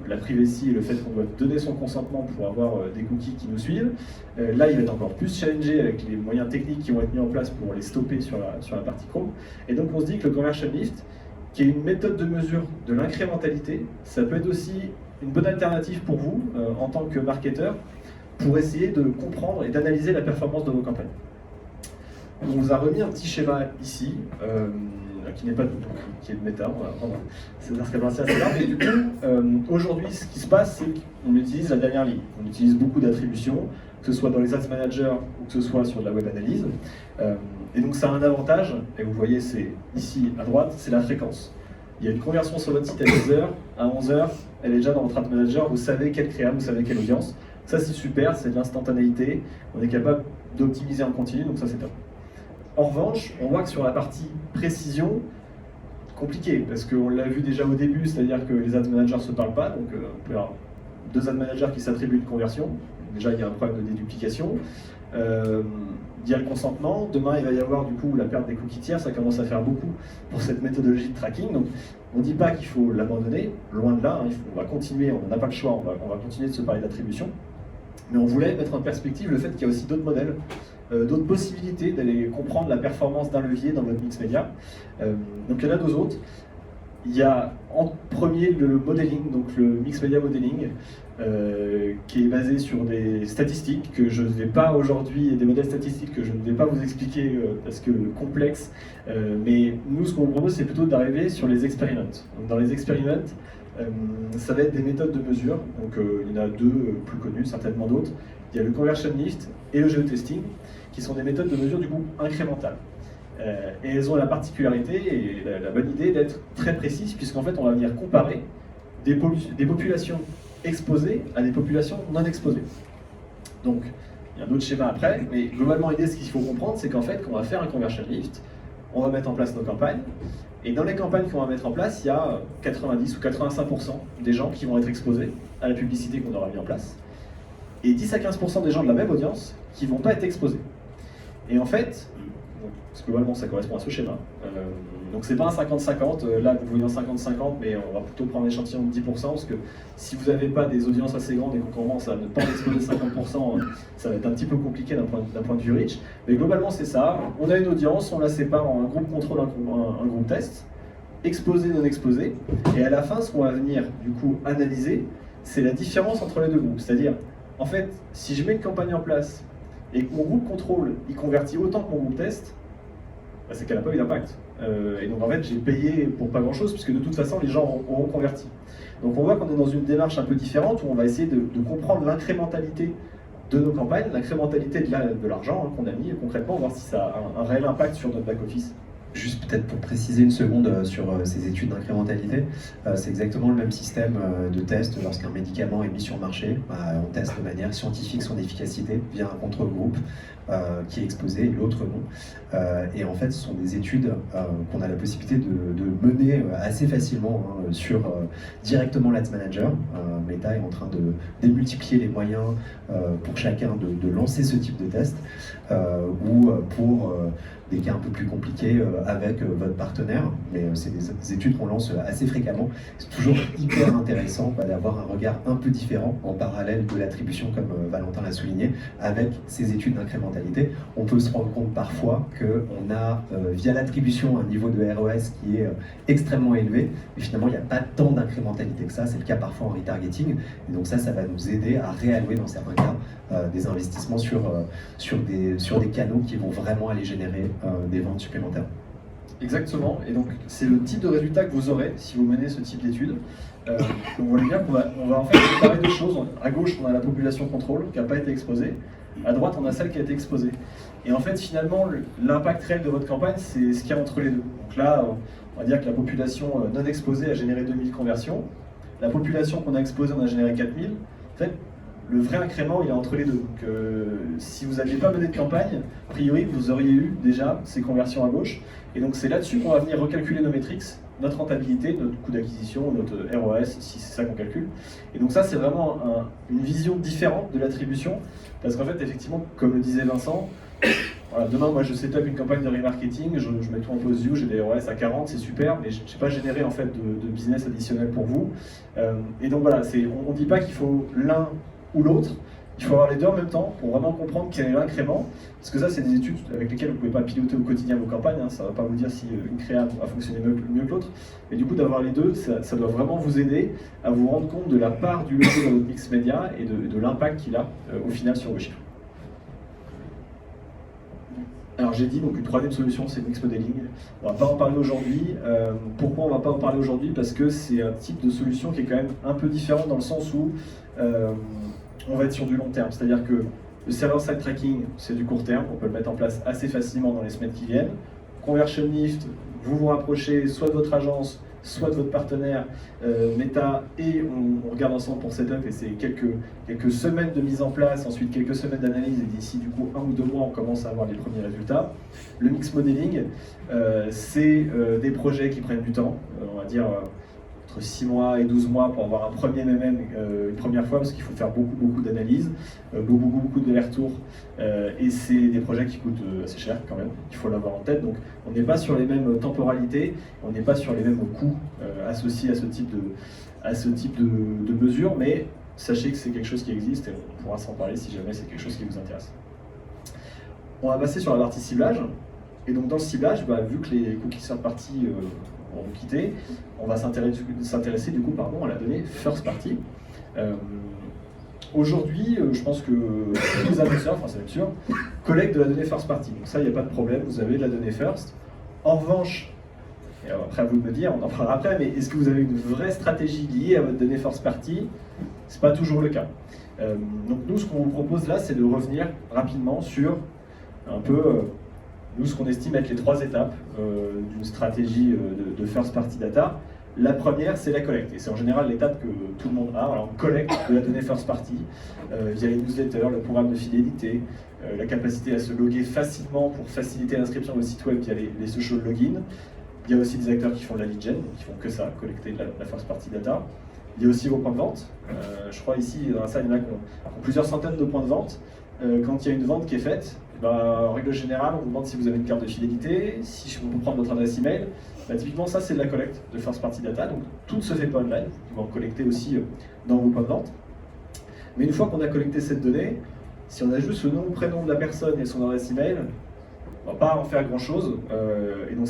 la privacy et le fait qu'on doit donner son consentement pour avoir des cookies qui nous suivent. Là, il va être encore plus challengé avec les moyens techniques qui vont être mis en place pour les stopper sur la partie Chrome. Et donc, on se dit que le conversion lift, qui est une méthode de mesure de l'incrémentalité, ça peut être aussi une bonne alternative pour vous, en tant que marketeur, pour essayer de comprendre et d'analyser la performance de vos campagnes. On vous a remis un petit schéma ici, qui n'est pas qui est de méta, on va prendre c'est assez large, mais du coup, aujourd'hui, ce qui se passe, c'est qu'on utilise la dernière ligne. On utilise beaucoup d'attributions, que ce soit dans les ads managers ou que ce soit sur de la web analyse. Et donc, ça a un avantage, et vous voyez, c'est ici à droite, c'est la fréquence. Il y a une conversion sur votre site à 10h, à 11h, elle est déjà dans votre ad manager, vous savez quelle créa, vous savez quelle audience. Ça, c'est super, c'est de l'instantanéité, on est capable d'optimiser en continu, donc ça, c'est top. En revanche, on voit que sur la partie précision, compliqué, parce qu'on l'a vu déjà au début, c'est-à-dire que les ad managers ne se parlent pas, donc on peut avoir deux ad managers qui s'attribuent une conversion. Déjà, il y a un problème de déduplication. Il y a le consentement. Demain, il va y avoir du coup la perte des cookies tiers. Ça commence à faire beaucoup pour cette méthodologie de tracking. Donc, on ne dit pas qu'il faut l'abandonner, loin de là. On va continuer, on n'a pas le choix, on va continuer de se parler d'attribution. Mais on voulait mettre en perspective le fait qu'il y a aussi d'autres modèles, d'autres possibilités d'aller comprendre la performance d'un levier dans votre mix média. Donc il y en a deux autres. Il y a en premier le modeling, donc le mix media modeling, qui est basé sur des statistiques que je ne vais pas aujourd'hui, et des modèles statistiques que je ne vais pas vous expliquer parce que complexe. Mais nous, ce qu'on vous propose, c'est plutôt d'arriver sur les experiments. Donc, dans les experiments, ça va être des méthodes de mesure. Donc il y en a deux plus connues, certainement d'autres. Il y a le conversion lift et le geotesting, qui sont des méthodes de mesure du coup incrémentales. Et elles ont la particularité et la bonne idée d'être très précises, puisqu'en fait on va venir comparer des populations exposées à des populations non exposées. Donc il y a un autre schéma après, mais globalement l'idée, ce qu'il faut comprendre, c'est qu'en fait quand on va faire un conversion lift, on va mettre en place nos campagnes, et dans les campagnes qu'on va mettre en place, il y a 90 ou 85% des gens qui vont être exposés à la publicité qu'on aura mis en place, et 10 à 15% des gens de la même audience qui ne vont pas être exposés. Et en fait, parce que globalement ça correspond à ce schéma, donc c'est pas un 50-50, là vous voyez un 50-50, mais on va plutôt prendre un échantillon de 10%, parce que si vous n'avez pas des audiences assez grandes et qu'on commence à ne pas exposer 50%, ça va être un petit peu compliqué d'un point de vue reach. Mais globalement c'est ça, on a une audience, on la sépare en un groupe contrôle, un groupe test, exposé, non exposé, et à la fin ce qu'on va venir du coup analyser, c'est la différence entre les deux groupes. C'est-à-dire, en fait, si je mets une campagne en place et que mon groupe contrôle il convertit autant que mon groupe test, c'est qu'elle n'a pas eu d'impact. Et donc en fait, j'ai payé pour pas grand-chose, puisque de toute façon, les gens auront converti. Donc on voit qu'on est dans une démarche un peu différente, où on va essayer de comprendre l'incrémentalité de nos campagnes, l'incrémentalité de l'argent qu'on a mis, concrètement, voir si ça a un réel impact sur notre back-office. Juste peut-être pour préciser une seconde sur ces études d'incrémentalité, c'est exactement le même système de test lorsqu'un médicament est mis sur le marché. On teste de manière scientifique son efficacité via un contre-groupe qui est exposé et l'autre non. Et en fait, ce sont des études qu'on a la possibilité de mener assez facilement sur directement l'Ads Manager. Meta est en train de démultiplier les moyens pour chacun de lancer ce type de test ou pour des cas un peu plus compliqués avec votre partenaire, mais c'est des études qu'on lance assez fréquemment. C'est toujours hyper intéressant d'avoir un regard un peu différent en parallèle de l'attribution, comme Valentin l'a souligné, avec ces études d'incrémentalité. On peut se rendre compte parfois qu'on a, via l'attribution, un niveau de ROS qui est extrêmement élevé, mais finalement il n'y a pas tant d'incrémentalité que ça. C'est le cas parfois en retargeting, et donc ça va nous aider à réallouer dans certains cas des investissements sur des canaux qui vont vraiment aller générer des ventes supplémentaires. Exactement, et donc c'est le type de résultat que vous aurez si vous menez ce type d'études. On voit bien qu'on va en fait séparer deux choses. À gauche, on a la population contrôle qui n'a pas été exposée. À droite, on a celle qui a été exposée. Et en fait, finalement, l'impact réel de votre campagne, c'est ce qu'il y a entre les deux. Donc là, on va dire que la population non exposée a généré 2000 conversions. La population qu'on a exposée, on a généré 4000. En fait, le vrai incrément, il est entre les deux. Donc, si vous n'aviez pas mené de campagne, a priori, vous auriez eu déjà ces conversions à gauche. Et donc, c'est là-dessus qu'on va venir recalculer nos métriques, notre rentabilité, notre coût d'acquisition, notre ROS, si c'est ça qu'on calcule. Et donc ça, c'est vraiment une vision différente de l'attribution. Parce qu'en fait, effectivement, comme le disait Vincent, voilà, demain, moi, je setup une campagne de remarketing, je mets tout en pause view, j'ai des ROS à 40, c'est super, mais je n'ai pas généré en fait, de business additionnel pour vous. Et donc voilà, on ne dit pas qu'il faut l'un ou l'autre, il faut avoir les deux en même temps pour vraiment comprendre quel est l'incrément, parce que ça c'est des études avec lesquelles vous ne pouvez pas piloter au quotidien vos campagnes, ça ne va pas vous dire si une créa a fonctionné mieux que l'autre, mais du coup d'avoir les deux, ça doit vraiment vous aider à vous rendre compte de la part du levier dans votre mix média et de l'impact qu'il a au final sur vos chiffres. Alors j'ai dit, donc une troisième solution, c'est le mix modeling. On ne va pas en parler aujourd'hui. Pourquoi on ne va pas en parler aujourd'hui? Parce que c'est un type de solution qui est quand même un peu différent dans le sens où on va être sur du long terme. C'est-à-dire que le server-side tracking, c'est du court terme. On peut le mettre en place assez facilement dans les semaines qui viennent. Conversion lift, vous vous rapprochez soit de votre agence, soit de votre partenaire Meta, et on regarde ensemble pour setup, et c'est quelques semaines de mise en place, ensuite quelques semaines d'analyse, et d'ici du coup 1 ou 2 mois on commence à avoir les premiers résultats. Le mix modeling, c'est des projets qui prennent du temps, on va dire entre 6 mois et 12 mois pour avoir un premier MM une première fois, parce qu'il faut faire beaucoup d'analyses, beaucoup d'allers-retours, et c'est des projets qui coûtent assez cher quand même, il faut l'avoir en tête. Donc on n'est pas sur les mêmes temporalités, on n'est pas sur les mêmes coûts associés à ce type de mesures, mais sachez que c'est quelque chose qui existe et on pourra s'en parler si jamais c'est quelque chose qui vous intéresse. On va passer sur la partie ciblage, et donc dans le ciblage, vu que les cookies third party ont quitté, on va s'intéresser du coup à la donnée first party. Aujourd'hui, je pense que tous les annonceurs, enfin c'est même sûr, collectent de la donnée first party. Donc ça, il n'y a pas de problème, vous avez de la donnée first. En revanche, et après à vous de me dire, on en parlera après, mais est-ce que vous avez une vraie stratégie liée à votre donnée first party? C'est pas toujours le cas. Donc nous, ce qu'on vous propose là, c'est de revenir rapidement sur un peu nous, ce qu'on estime être les 3 étapes d'une stratégie de first party data. La première, c'est la collecte, et c'est en général l'étape que tout le monde a. Alors, on collecte de la donnée first party via les newsletters, le programme de fidélité, la capacité à se loguer facilement pour faciliter l'inscription au site web via les social login. Il y a aussi des acteurs qui font de la lead gen, qui font que ça, collecter de la first party data. Il y a aussi vos points de vente. Je crois ici, dans la salle, il y en a qui ont plusieurs centaines de points de vente. Quand il y a une vente qui est faite, en règle générale, on vous demande si vous avez une carte de fidélité, si on peut prendre votre adresse email. Typiquement, ça, c'est de la collecte de first party data. Donc, tout ne se fait pas online. Vous pouvez en collecter aussi dans vos points de vente. Mais une fois qu'on a collecté cette donnée, si on a juste le nom ou prénom de la personne et son adresse email, on ne va pas en faire grand-chose. Et donc,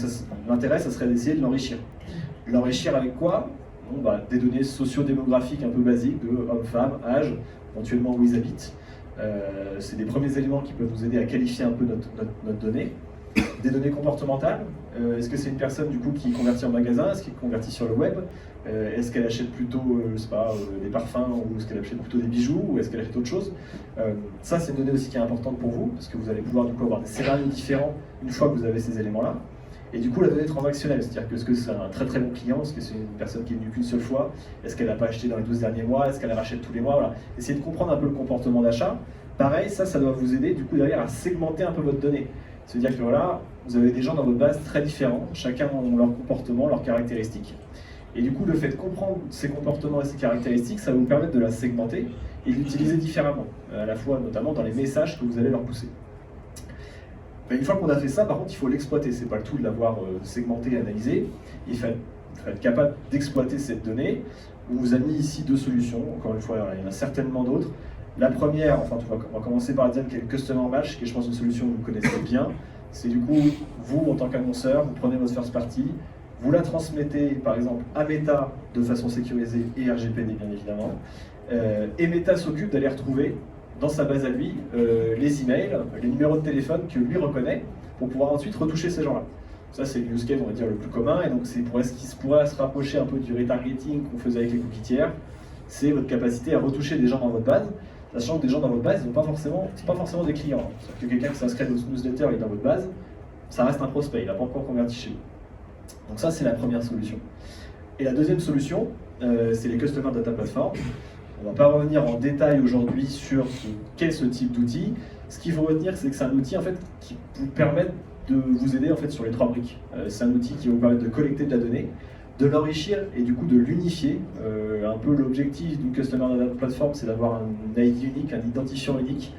l'intérêt, ça serait d'essayer de l'enrichir. L'enrichir avec quoi? Des données socio-démographiques un peu basiques de hommes, femmes, âge, éventuellement où ils habitent. C'est des premiers éléments qui peuvent nous aider à qualifier un peu notre donnée. Des données comportementales, est-ce que c'est une personne du coup qui convertit en magasin, est-ce qu'elle convertit sur le web, est-ce qu'elle achète plutôt je sais pas, des parfums, ou est-ce qu'elle achète plutôt des bijoux, ou est-ce qu'elle achète autre chose. Ça c'est une donnée aussi qui est importante pour vous, parce que vous allez pouvoir du coup avoir des scénarios différents une fois que vous avez ces éléments-là. Et du coup la donnée transactionnelle, c'est-à-dire que est-ce que c'est un très très bon client, est-ce que c'est une personne qui est venue qu'une seule fois, est-ce qu'elle n'a pas acheté dans les 12 derniers mois, est-ce qu'elle rachète tous les mois, voilà. Essayez de comprendre un peu le comportement d'achat. Pareil, ça doit vous aider du coup derrière à segmenter un peu votre donnée. C'est-à-dire que voilà, vous avez des gens dans votre base très différents, chacun ont leur comportement, leurs caractéristiques. Et du coup, le fait de comprendre ces comportements et ces caractéristiques, ça va vous permettre de la segmenter et de l'utiliser différemment, à la fois notamment dans les messages que vous allez leur pousser. Mais une fois qu'on a fait ça, par contre, il faut l'exploiter. C'est pas le tout de l'avoir segmenté et analysé. Il faut être capable d'exploiter cette donnée. On vous a mis ici deux solutions. Encore une fois, il y en a certainement d'autres. La première, enfin, on va commencer par la deuxième, qui est le Customer Match, qui est, je pense, une solution que vous connaissez bien. C'est du coup, vous, en tant qu'annonceur, vous prenez votre first party, vous la transmettez, par exemple, à Meta de façon sécurisée et RGPD, bien évidemment. Et Meta s'occupe d'aller retrouver, dans sa base à lui, les emails, les numéros de téléphone que lui reconnaît, pour pouvoir ensuite retoucher ces gens-là. Ça, c'est le use case, on va dire, le plus commun, et donc c'est pour ce qui pourrait se rapprocher un peu du retargeting qu'on faisait avec les cookies tiers, c'est votre capacité à retoucher des gens dans votre base, sachant que des gens dans votre base, c'est pas forcément des clients. C'est-à-dire que quelqu'un qui s'inscrit dans votre newsletter et dans votre base, ça reste un prospect, il n'a pas encore converti chez vous. Donc ça, c'est la première solution. Et la deuxième solution, c'est les Customer Data Platform. On ne va pas revenir en détail aujourd'hui sur ce qu'est ce type d'outil. Ce qu'il faut retenir, c'est que c'est un outil en fait, qui vous permet de vous aider en fait, sur les trois briques. C'est un outil qui va vous permettre de collecter de la donnée, de l'enrichir et du coup de l'unifier. Un peu l'objectif d'une Customer Data Platform, c'est d'avoir un ID unique, un identifiant unique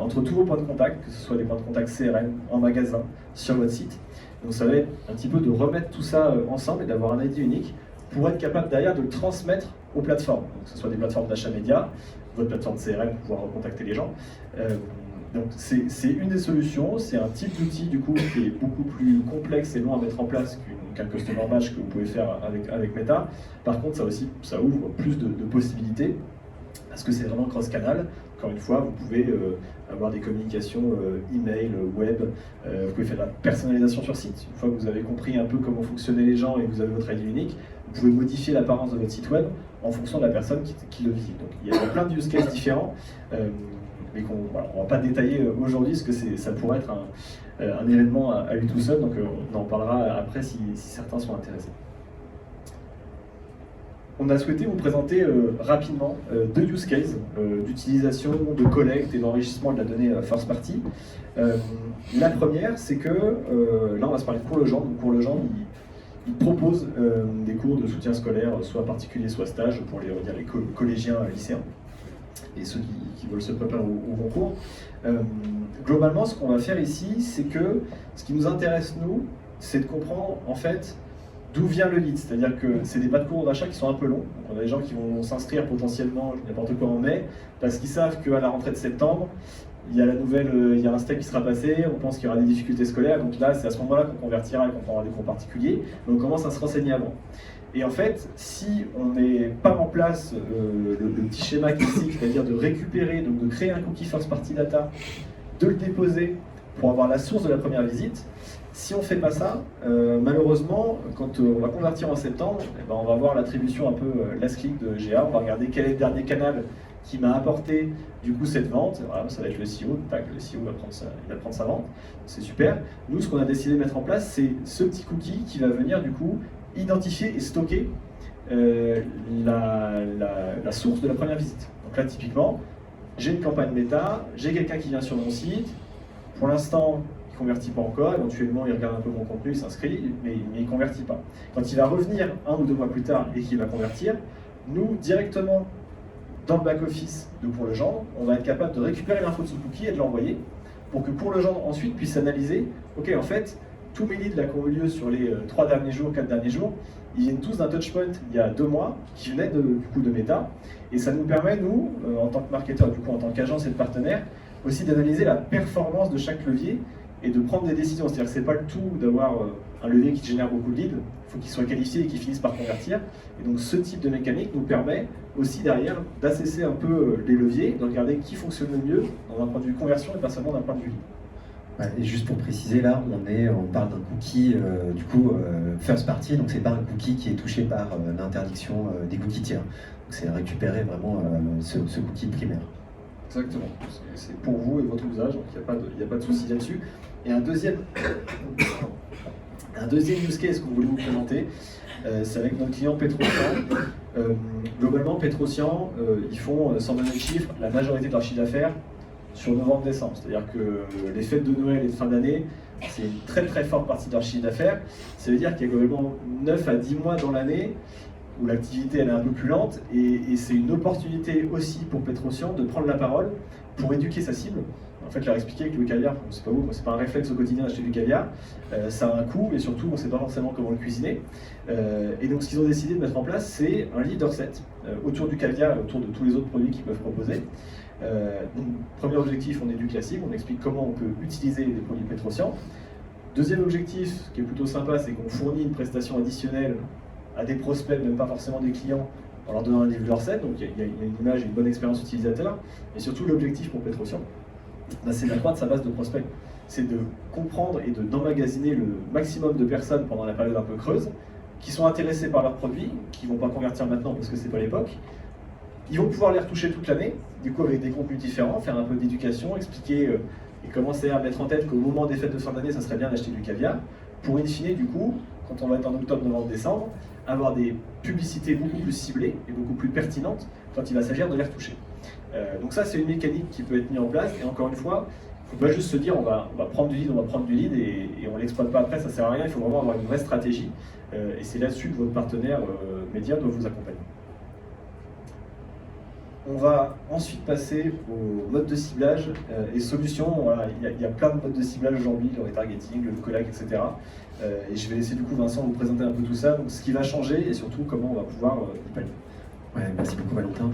entre tous vos points de contact, que ce soit des points de contact CRM, en magasin, sur votre site. Donc ça va être un petit peu de remettre tout ça ensemble et d'avoir un ID unique pour être capable derrière de le transmettre aux plateformes, donc que ce soit des plateformes d'achat média, votre plateforme CRM pour pouvoir recontacter les gens. Donc c'est une des solutions, c'est un type d'outil du coup qui est beaucoup plus complexe et long à mettre en place qu'un Customer Match que vous pouvez faire avec Meta. Par contre, ça ouvre plus de possibilités parce que c'est vraiment cross-canal. Encore une fois, vous pouvez avoir des communications email, web, vous pouvez faire de la personnalisation sur site. Une fois que vous avez compris un peu comment fonctionnaient les gens et que vous avez votre ID unique, vous pouvez modifier l'apparence de votre site web en fonction de la personne qui le visite. Donc il y a plein de use cases différents, mais on ne va pas détailler aujourd'hui parce que ça pourrait être un événement à lui tout seul, donc on en parlera après si certains sont intéressés. On a souhaité vous présenter rapidement deux use cases d'utilisation, de collecte et d'enrichissement de la donnée first party. La première, c'est que, là on va se parler de Cours Legendre. Donc Cours Legendre, il propose des cours de soutien scolaire, soit particulier, soit stage, pour les collégiens, lycéens, et ceux qui veulent se préparer au concours. Globalement, ce qu'on va faire ici, c'est que ce qui nous intéresse, nous, c'est de comprendre, en fait, d'où vient le lead, c'est-à-dire que c'est des parcours d'achat qui sont un peu longs. Donc on a des gens qui vont s'inscrire potentiellement n'importe quoi en mai, parce qu'ils savent qu'à la rentrée de septembre, il y a il y a un step qui sera passé, on pense qu'il y aura des difficultés scolaires, donc là c'est à ce moment-là qu'on convertira et qu'on prendra des cours particuliers, mais on commence à se renseigner avant. Et en fait, si on met pas en place le petit schéma classique, c'est-à-dire de récupérer, donc de créer un cookie first party data, de le déposer pour avoir la source de la première visite, si on ne fait pas ça, malheureusement, quand on va convertir en septembre, on va voir l'attribution un peu last click de GA, on va regarder quel est le dernier canal qui m'a apporté du coup cette vente. Voilà, ça va être le SEO, tac, le SEO va prendre sa vente, c'est super. Nous, ce qu'on a décidé de mettre en place, c'est ce petit cookie qui va venir du coup identifier et stocker la source de la première visite. Donc là, typiquement, j'ai une campagne méta, j'ai quelqu'un qui vient sur mon site, pour l'instant, il ne convertit pas encore, éventuellement il regarde un peu mon contenu, il s'inscrit, mais il ne convertit pas. Quand il va revenir 1 ou 2 mois plus tard et qu'il va convertir, nous, directement, dans le back-office de Cours Legendre, on va être capable de récupérer l'info de ce cookie et de l'envoyer pour que Cours Legendre ensuite puisse analyser, ok, en fait, tous mes leads qui ont eu lieu sur les 3 derniers jours, 4 derniers jours, ils viennent tous d'un touchpoint il y a 2 mois, qui venaient du coup de Meta, et ça nous permet, nous, en tant que marketeur, du coup en tant qu'agence et de partenaire, aussi d'analyser la performance de chaque levier et de prendre des décisions. C'est-à-dire que ce n'est pas le tout d'avoir un levier qui génère beaucoup de leads, il faut qu'il soit qualifié et qu'il finisse par convertir. Et donc ce type de mécanique nous permet aussi derrière d'assesser un peu les leviers, de regarder qui fonctionne le mieux dans un point de vue conversion et pas seulement d'un point de vue lead. Ouais, et juste pour préciser, là, on parle d'un cookie first party, donc c'est pas un cookie qui est touché par l'interdiction des cookies tiers. Donc c'est récupérer vraiment ce cookie primaire. Exactement, c'est pour vous et votre usage, donc il n'y a pas de souci là-dessus. Et un deuxième use case qu'on voulait vous présenter, c'est avec notre client Petrosian. Globalement, Petrosian, ils font, sans donner de chiffres, la majorité de leur chiffre d'affaires sur novembre-décembre. C'est-à-dire que les fêtes de Noël et de fin d'année, c'est une très très forte partie de leur chiffre d'affaires. Ça veut dire qu'il y a globalement 9 à 10 mois dans l'année où l'activité elle est un peu plus lente, et c'est une opportunité aussi pour Petrosian de prendre la parole pour éduquer sa cible. En fait, leur expliquer que le caviar, c'est pas vous, c'est pas un réflexe au quotidien d'acheter du caviar, ça a un coût et surtout on sait pas forcément comment le cuisiner. Et donc ce qu'ils ont décidé de mettre en place, c'est un leader set autour du caviar et autour de tous les autres produits qu'ils peuvent proposer. Donc, premier objectif, on éduque la cible, on explique comment on peut utiliser les produits Petrosian. Deuxième objectif, qui est plutôt sympa, c'est qu'on fournit une prestation additionnelle à des prospects, même pas forcément des clients, en leur donnant un leader set, donc il y a une image et une bonne expérience utilisateur. Et surtout, l'objectif pour Petrosian, c'est d'accroître sa base de prospects. C'est de comprendre et d'emmagasiner le maximum de personnes pendant la période un peu creuse, qui sont intéressées par leurs produits, qui ne vont pas convertir maintenant parce que c'est pas l'époque. Ils vont pouvoir les retoucher toute l'année, du coup avec des contenus différents, faire un peu d'éducation, expliquer et commencer à mettre en tête qu'au moment des fêtes de fin d'année, ça serait bien d'acheter du caviar, pour in fine, du coup, quand on va être en octobre, novembre, décembre, avoir des publicités beaucoup plus ciblées et beaucoup plus pertinentes quand il va s'agir de les retoucher. Donc ça, c'est une mécanique qui peut être mise en place, et encore une fois, il ne faut pas juste se dire on va prendre du lead, et on ne l'exploite pas après, ça ne sert à rien, il faut vraiment avoir une vraie stratégie, et c'est là-dessus que votre partenaire média doit vous accompagner. On va ensuite passer au mode de ciblage et solutions. Voilà, il y a plein de modes de ciblage aujourd'hui, le retargeting, le lookalike, etc. Et je vais laisser du coup Vincent vous présenter un peu tout ça, donc ce qui va changer et surtout comment on va pouvoir y pallier. Ouais, merci beaucoup Valentin.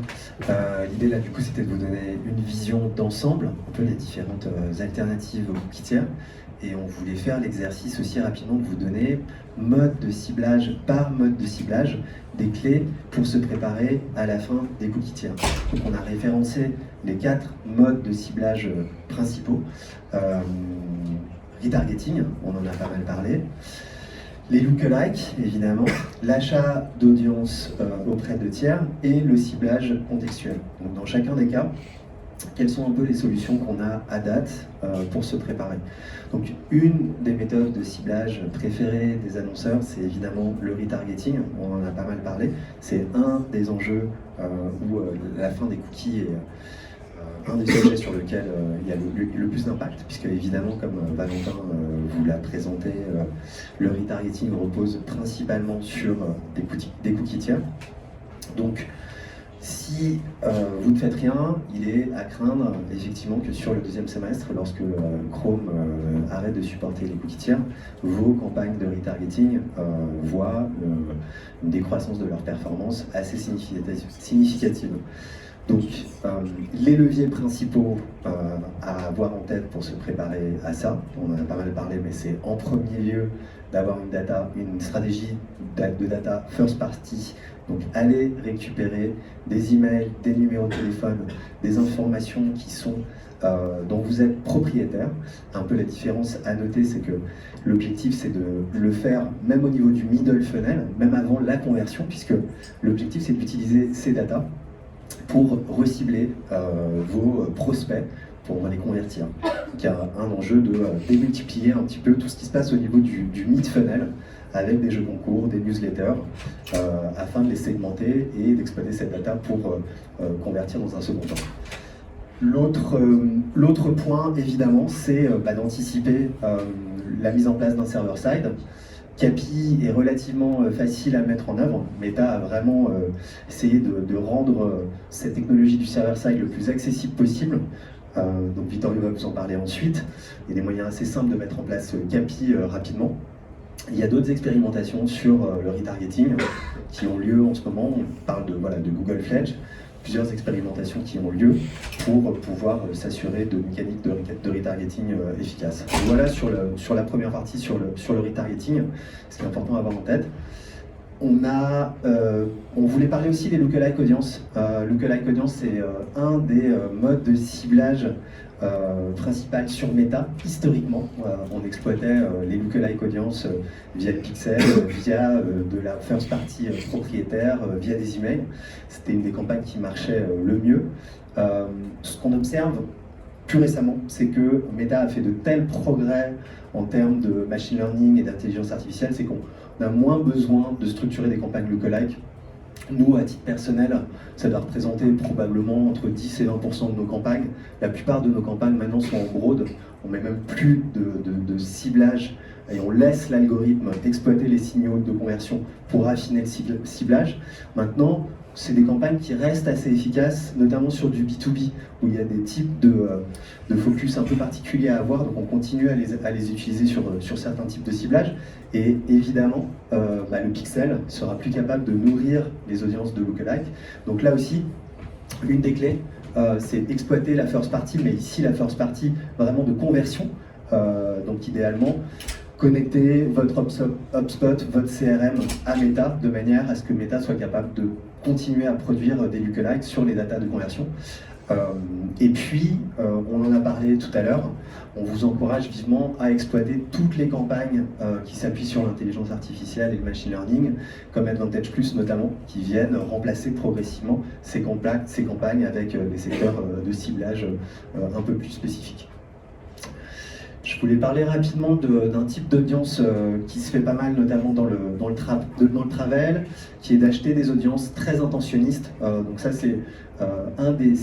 L'idée là du coup c'était de vous donner une vision d'ensemble, un peu les différentes alternatives aux cookies tiers, et on voulait faire l'exercice aussi rapidement de vous donner mode de ciblage par mode de ciblage des clés pour se préparer à la fin des cookies tiers. Donc on a référencé les 4 modes de ciblage principaux. Retargeting, on en a pas mal parlé. Les lookalikes, évidemment, l'achat d'audience auprès de tiers et le ciblage contextuel. Donc dans chacun des cas, quelles sont un peu les solutions qu'on a à date pour se préparer. Donc une des méthodes de ciblage préférées des annonceurs, c'est évidemment le retargeting, on en a pas mal parlé. C'est un des enjeux où la fin des cookies est un des sujets sur lequel il y a le plus d'impact, puisque évidemment, comme Valentin vous l'a présenté, le retargeting repose principalement sur des cookies tiers. Donc, si vous ne faites rien, il est à craindre effectivement que sur le deuxième semestre, lorsque Chrome arrête de supporter les cookies tiers, vos campagnes de retargeting voient une décroissance de leur performance assez significative. Donc, les leviers principaux à avoir en tête pour se préparer à ça, on en a pas mal parlé, mais c'est en premier lieu d'avoir une stratégie de data first party. Donc, aller récupérer des emails, des numéros de téléphone, des informations dont vous êtes propriétaire. Un peu la différence à noter, c'est que l'objectif, c'est de le faire même au niveau du middle funnel, même avant la conversion, puisque l'objectif, c'est d'utiliser ces datas pour recibler vos prospects pour les convertir. Donc il y a un enjeu de démultiplier un petit peu tout ce qui se passe au niveau du mid-funnel avec des jeux concours, des newsletters, afin de les segmenter et d'exploiter cette data pour convertir dans un second temps. L'autre point, évidemment, c'est d'anticiper la mise en place d'un server-side. CAPI est relativement facile à mettre en œuvre. Meta a vraiment essayé de rendre cette technologie du server-side le plus accessible possible. Donc Vittorio va vous en parler ensuite. Il y a des moyens assez simples de mettre en place CAPI rapidement. Il y a d'autres expérimentations sur le retargeting qui ont lieu en ce moment. On parle de Google Fledge. Plusieurs expérimentations qui ont lieu pour pouvoir s'assurer de mécaniques de retargeting efficaces. Voilà sur la première partie, sur le retargeting, ce qui est important à avoir en tête. on voulait parler aussi des lookalike audience. Lookalike audience, c'est un des modes de ciblage principal sur Meta. Historiquement, on exploitait les lookalike audience via le pixel, via de la first party propriétaire, via des emails. C'était une des campagnes qui marchait le mieux. Ce qu'on observe plus récemment, c'est que Meta a fait de tels progrès en termes de machine learning et d'intelligence artificielle, c'est qu'on a moins besoin de structurer des campagnes lookalike. Nous, à titre personnel, ça doit représenter probablement entre 10 et 20% de nos campagnes. La plupart de nos campagnes maintenant sont en broad. On met même plus de ciblage et on laisse l'algorithme exploiter les signaux de conversion pour affiner le ciblage. Maintenant, c'est des campagnes qui restent assez efficaces, notamment sur du B2B, où il y a des types de focus un peu particuliers à avoir, donc on continue à les utiliser sur certains types de ciblage. Et évidemment, le pixel sera plus capable de nourrir les audiences de lookalike. Donc là aussi, une des clés, c'est exploiter la first party, mais ici la first party vraiment de conversion. Donc idéalement, connecter votre HubSpot, votre CRM à Meta, de manière à ce que Meta soit capable de continuer à produire des lookalikes sur les datas de conversion. Et puis, on en a parlé tout à l'heure, on vous encourage vivement à exploiter toutes les campagnes qui s'appuient sur l'intelligence artificielle et le machine learning, comme Advantage Plus notamment, qui viennent remplacer progressivement ces campagnes avec des secteurs de ciblage un peu plus spécifiques. Je voulais parler rapidement d'un type d'audience qui se fait pas mal, notamment dans le travel, qui est d'acheter des audiences très intentionnistes. Donc ça, c'est un des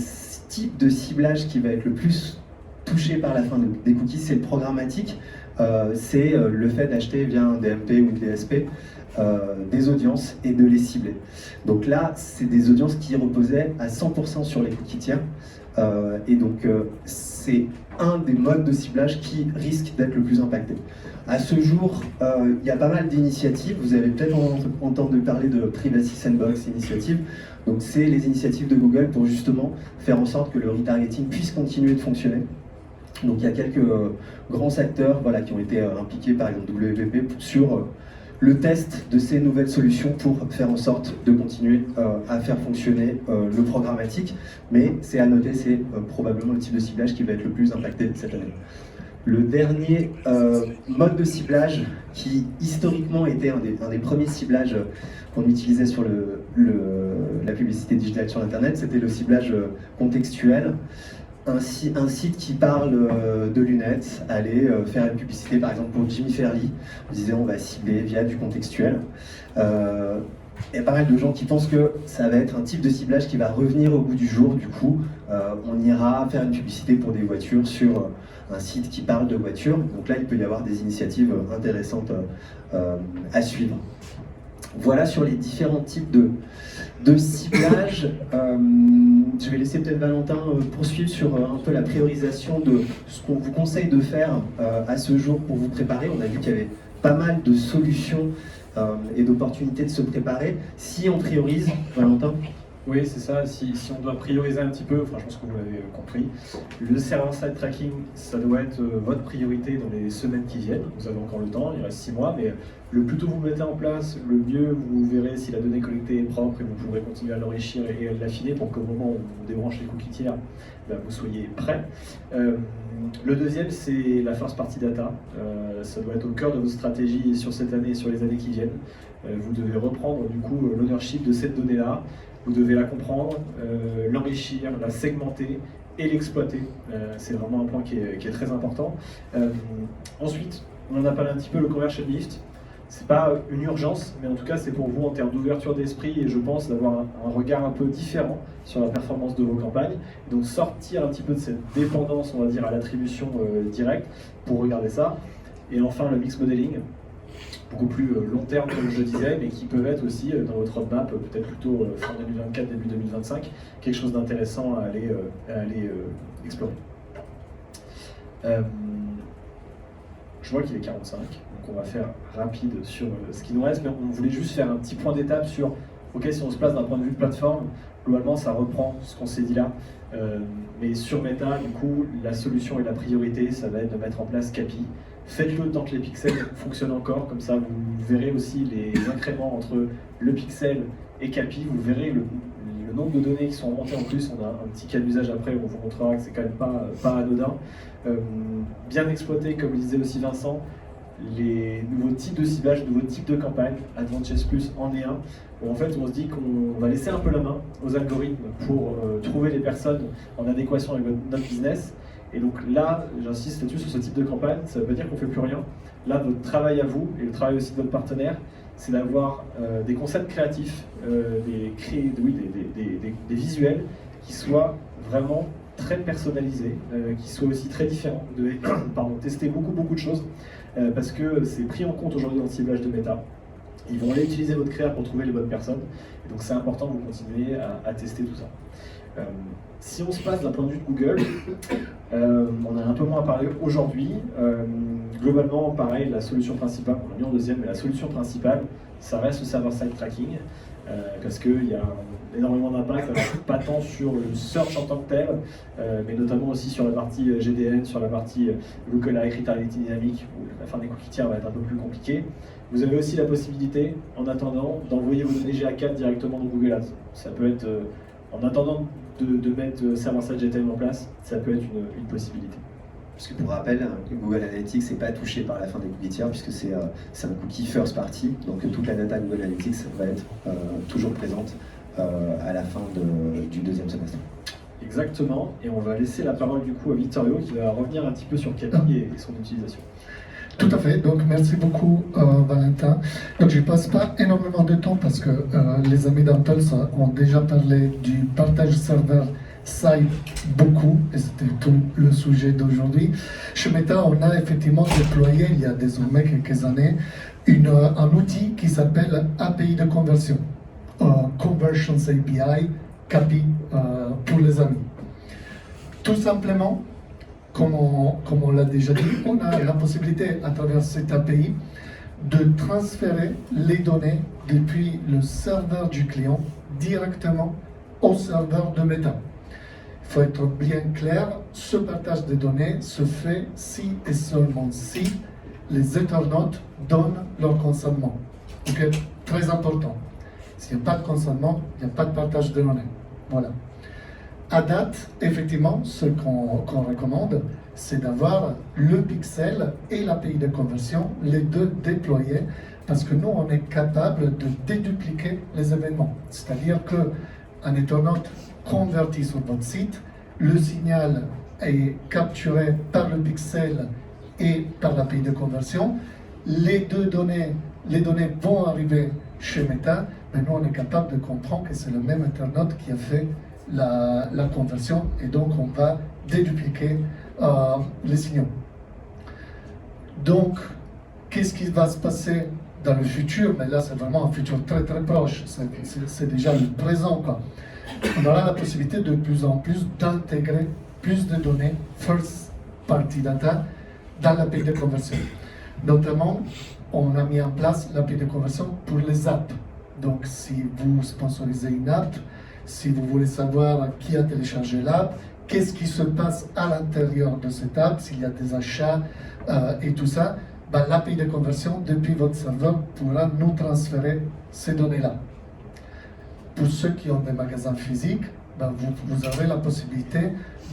types de ciblage qui va être le plus touché par la fin des cookies, c'est le programmatique. C'est le fait d'acheter via un DMP ou une DSP des audiences et de les cibler. Donc là, c'est des audiences qui reposaient à 100% sur les cookies tiers. Et donc, c'est un des modes de ciblage qui risque d'être le plus impacté. À ce jour, il y a pas mal d'initiatives. Vous avez peut-être entendu parler de Privacy Sandbox Initiative. Donc, c'est les initiatives de Google pour justement faire en sorte que le retargeting puisse continuer de fonctionner. Donc, il y a quelques grands acteurs qui ont été impliqués, par exemple WPP, sur le test de ces nouvelles solutions pour faire en sorte de continuer à faire fonctionner le programmatique. Mais c'est à noter, c'est probablement le type de ciblage qui va être le plus impacté cette année. Le dernier mode de ciblage qui historiquement était un des premiers ciblages qu'on utilisait sur la publicité digitale sur Internet, c'était le ciblage contextuel. Un site qui parle de lunettes, aller faire une publicité par exemple pour Jimmy Fairley, on disait on va cibler via du contextuel. Il y a pas mal de gens qui pensent que ça va être un type de ciblage qui va revenir au bout du jour, du coup on ira faire une publicité pour des voitures sur un site qui parle de voitures, donc là il peut y avoir des initiatives intéressantes à suivre. Voilà sur les différents types de ciblage. Je vais laisser peut-être Valentin poursuivre sur un peu la priorisation de ce qu'on vous conseille de faire à ce jour pour vous préparer. On a vu qu'il y avait pas mal de solutions et d'opportunités de se préparer. Si on priorise, Valentin? Oui, c'est ça. Si on doit prioriser un petit peu, enfin, je pense que vous l'avez compris, le server-side tracking, ça doit être votre priorité dans les semaines qui viennent. Vous avez encore le temps, il reste 6 mois, mais le plus tôt vous mettez en place, le mieux vous verrez si la donnée collectée est propre et vous pourrez continuer à l'enrichir et à l'affiner pour qu'au moment où on débranche les cookies tiers, vous soyez prêts. Le deuxième, c'est la first party data. Ça doit être au cœur de votre stratégie sur cette année et sur les années qui viennent. Vous devez reprendre du coup l'ownership de cette donnée-là. Vous devez la comprendre, l'enrichir, la segmenter et l'exploiter. C'est vraiment un point qui est très important. Ensuite, on en a parlé un petit peu, le conversion lift. C'est pas une urgence, mais en tout cas c'est pour vous en termes d'ouverture d'esprit et je pense d'avoir un regard un peu différent sur la performance de vos campagnes. Donc sortir un petit peu de cette dépendance, on va dire, à l'attribution directe pour regarder ça. Et enfin le mix modeling, beaucoup plus long terme comme je disais, mais qui peuvent être aussi dans votre roadmap, peut-être plutôt fin 2024, début 2025, quelque chose d'intéressant à aller explorer. Je vois qu'il est 45, donc on va faire rapide sur ce qui nous reste, mais on voulait juste faire un petit point d'étape sur, ok, si on se place d'un point de vue plateforme, globalement ça reprend ce qu'on s'est dit là, mais sur Meta, du coup, la solution et la priorité, ça va être de mettre en place CAPI, faites-le tant que les pixels fonctionnent encore, comme ça vous verrez aussi les incréments entre le pixel et Capi, vous verrez le nombre de données qui sont remontées en plus. On a un petit cas d'usage après où on vous montrera que c'est quand même pas anodin. Bien exploiter, comme le disait aussi Vincent, les nouveaux types de ciblage, nouveaux types de campagnes. Advantage Plus en est un, où en fait on se dit qu'on va laisser un peu la main aux algorithmes pour trouver les personnes en adéquation avec notre business. Et donc là, j'insiste là-dessus sur ce type de campagne, ça ne veut pas dire qu'on ne fait plus rien. Là, votre travail à vous, et le travail aussi de votre partenaire, c'est d'avoir des concepts créatifs, des visuels qui soient vraiment très personnalisés, qui soient aussi très différents. Vous devez tester beaucoup de choses, parce que c'est pris en compte aujourd'hui dans le ciblage de Meta. Ils vont aller utiliser votre créa pour trouver les bonnes personnes, et donc c'est important que vous continuiez à tester tout ça. Si on se passe d'un point de vue de Google, on a un peu moins à parler aujourd'hui. Globalement, pareil, la solution principale, on l'a mis en deuxième, mais la solution principale, ça reste le server-side tracking, parce qu'il y a énormément d'impact, pas tant sur le search en tant que tel, mais notamment aussi sur la partie GDN, sur la partie lookalike, retargeting dynamique, où la fin des cookies tiers va être un peu plus compliquée. Vous avez aussi la possibilité, en attendant, d'envoyer vos données GA4 directement dans Google Ads. Ça peut être, en attendant de mettre server-side GTM en place, ça peut être une possibilité. Parce que pour rappel, Google Analytics n'est pas touché par la fin des cookies tiers, puisque c'est un cookie first party, donc toute la data Google Analytics va être toujours présente à la fin du deuxième semestre. Exactement, et on va laisser la parole du coup à Vittorio qui va revenir un petit peu sur Capi et son utilisation. Tout à fait, donc merci beaucoup Valentin. Donc je ne passe pas énormément de temps parce que les amis d'Impulse ont déjà parlé du partage serveur side beaucoup, et c'était tout le sujet d'aujourd'hui. Chez Meta, on a effectivement déployé il y a désormais quelques années un outil qui s'appelle API de conversion, Conversions API, CAPI pour les amis. Tout simplement, comme on l'a déjà dit, on a la possibilité à travers cette API de transférer les données depuis le serveur du client directement au serveur de Meta. Il faut être bien clair, ce partage de données se fait si et seulement si les internautes donnent leur consentement. Donc, très important. S'il n'y a pas de consentement, il n'y a pas de partage de données. Voilà. À date, effectivement, ce qu'on recommande, c'est d'avoir le pixel et l'API de conversion, les deux déployés, parce que nous, on est capable de dédupliquer les événements. C'est-à-dire qu'un internaute converti sur votre site, le signal est capturé par le pixel et par l'API de conversion. Les données vont arriver chez Meta, mais nous, on est capable de comprendre que c'est le même internaute qui a fait la conversion, et donc on va dédupliquer les signaux. Donc, qu'est-ce qui va se passer dans le futur? Mais là, c'est vraiment un futur très proche, c'est déjà le présent, quoi. On aura la possibilité de plus en plus d'intégrer plus de données first party data dans l'API de conversion. Notamment, on a mis en place l'API de conversion pour les apps. Donc, si vous sponsorisez une app, si vous voulez savoir qui a téléchargé l'app, qu'est-ce qui se passe à l'intérieur de cette app, s'il y a des achats et tout ça, ben, l'API de conversion depuis votre serveur pourra nous transférer ces données-là. Pour ceux qui ont des magasins physiques, ben, vous aurez la possibilité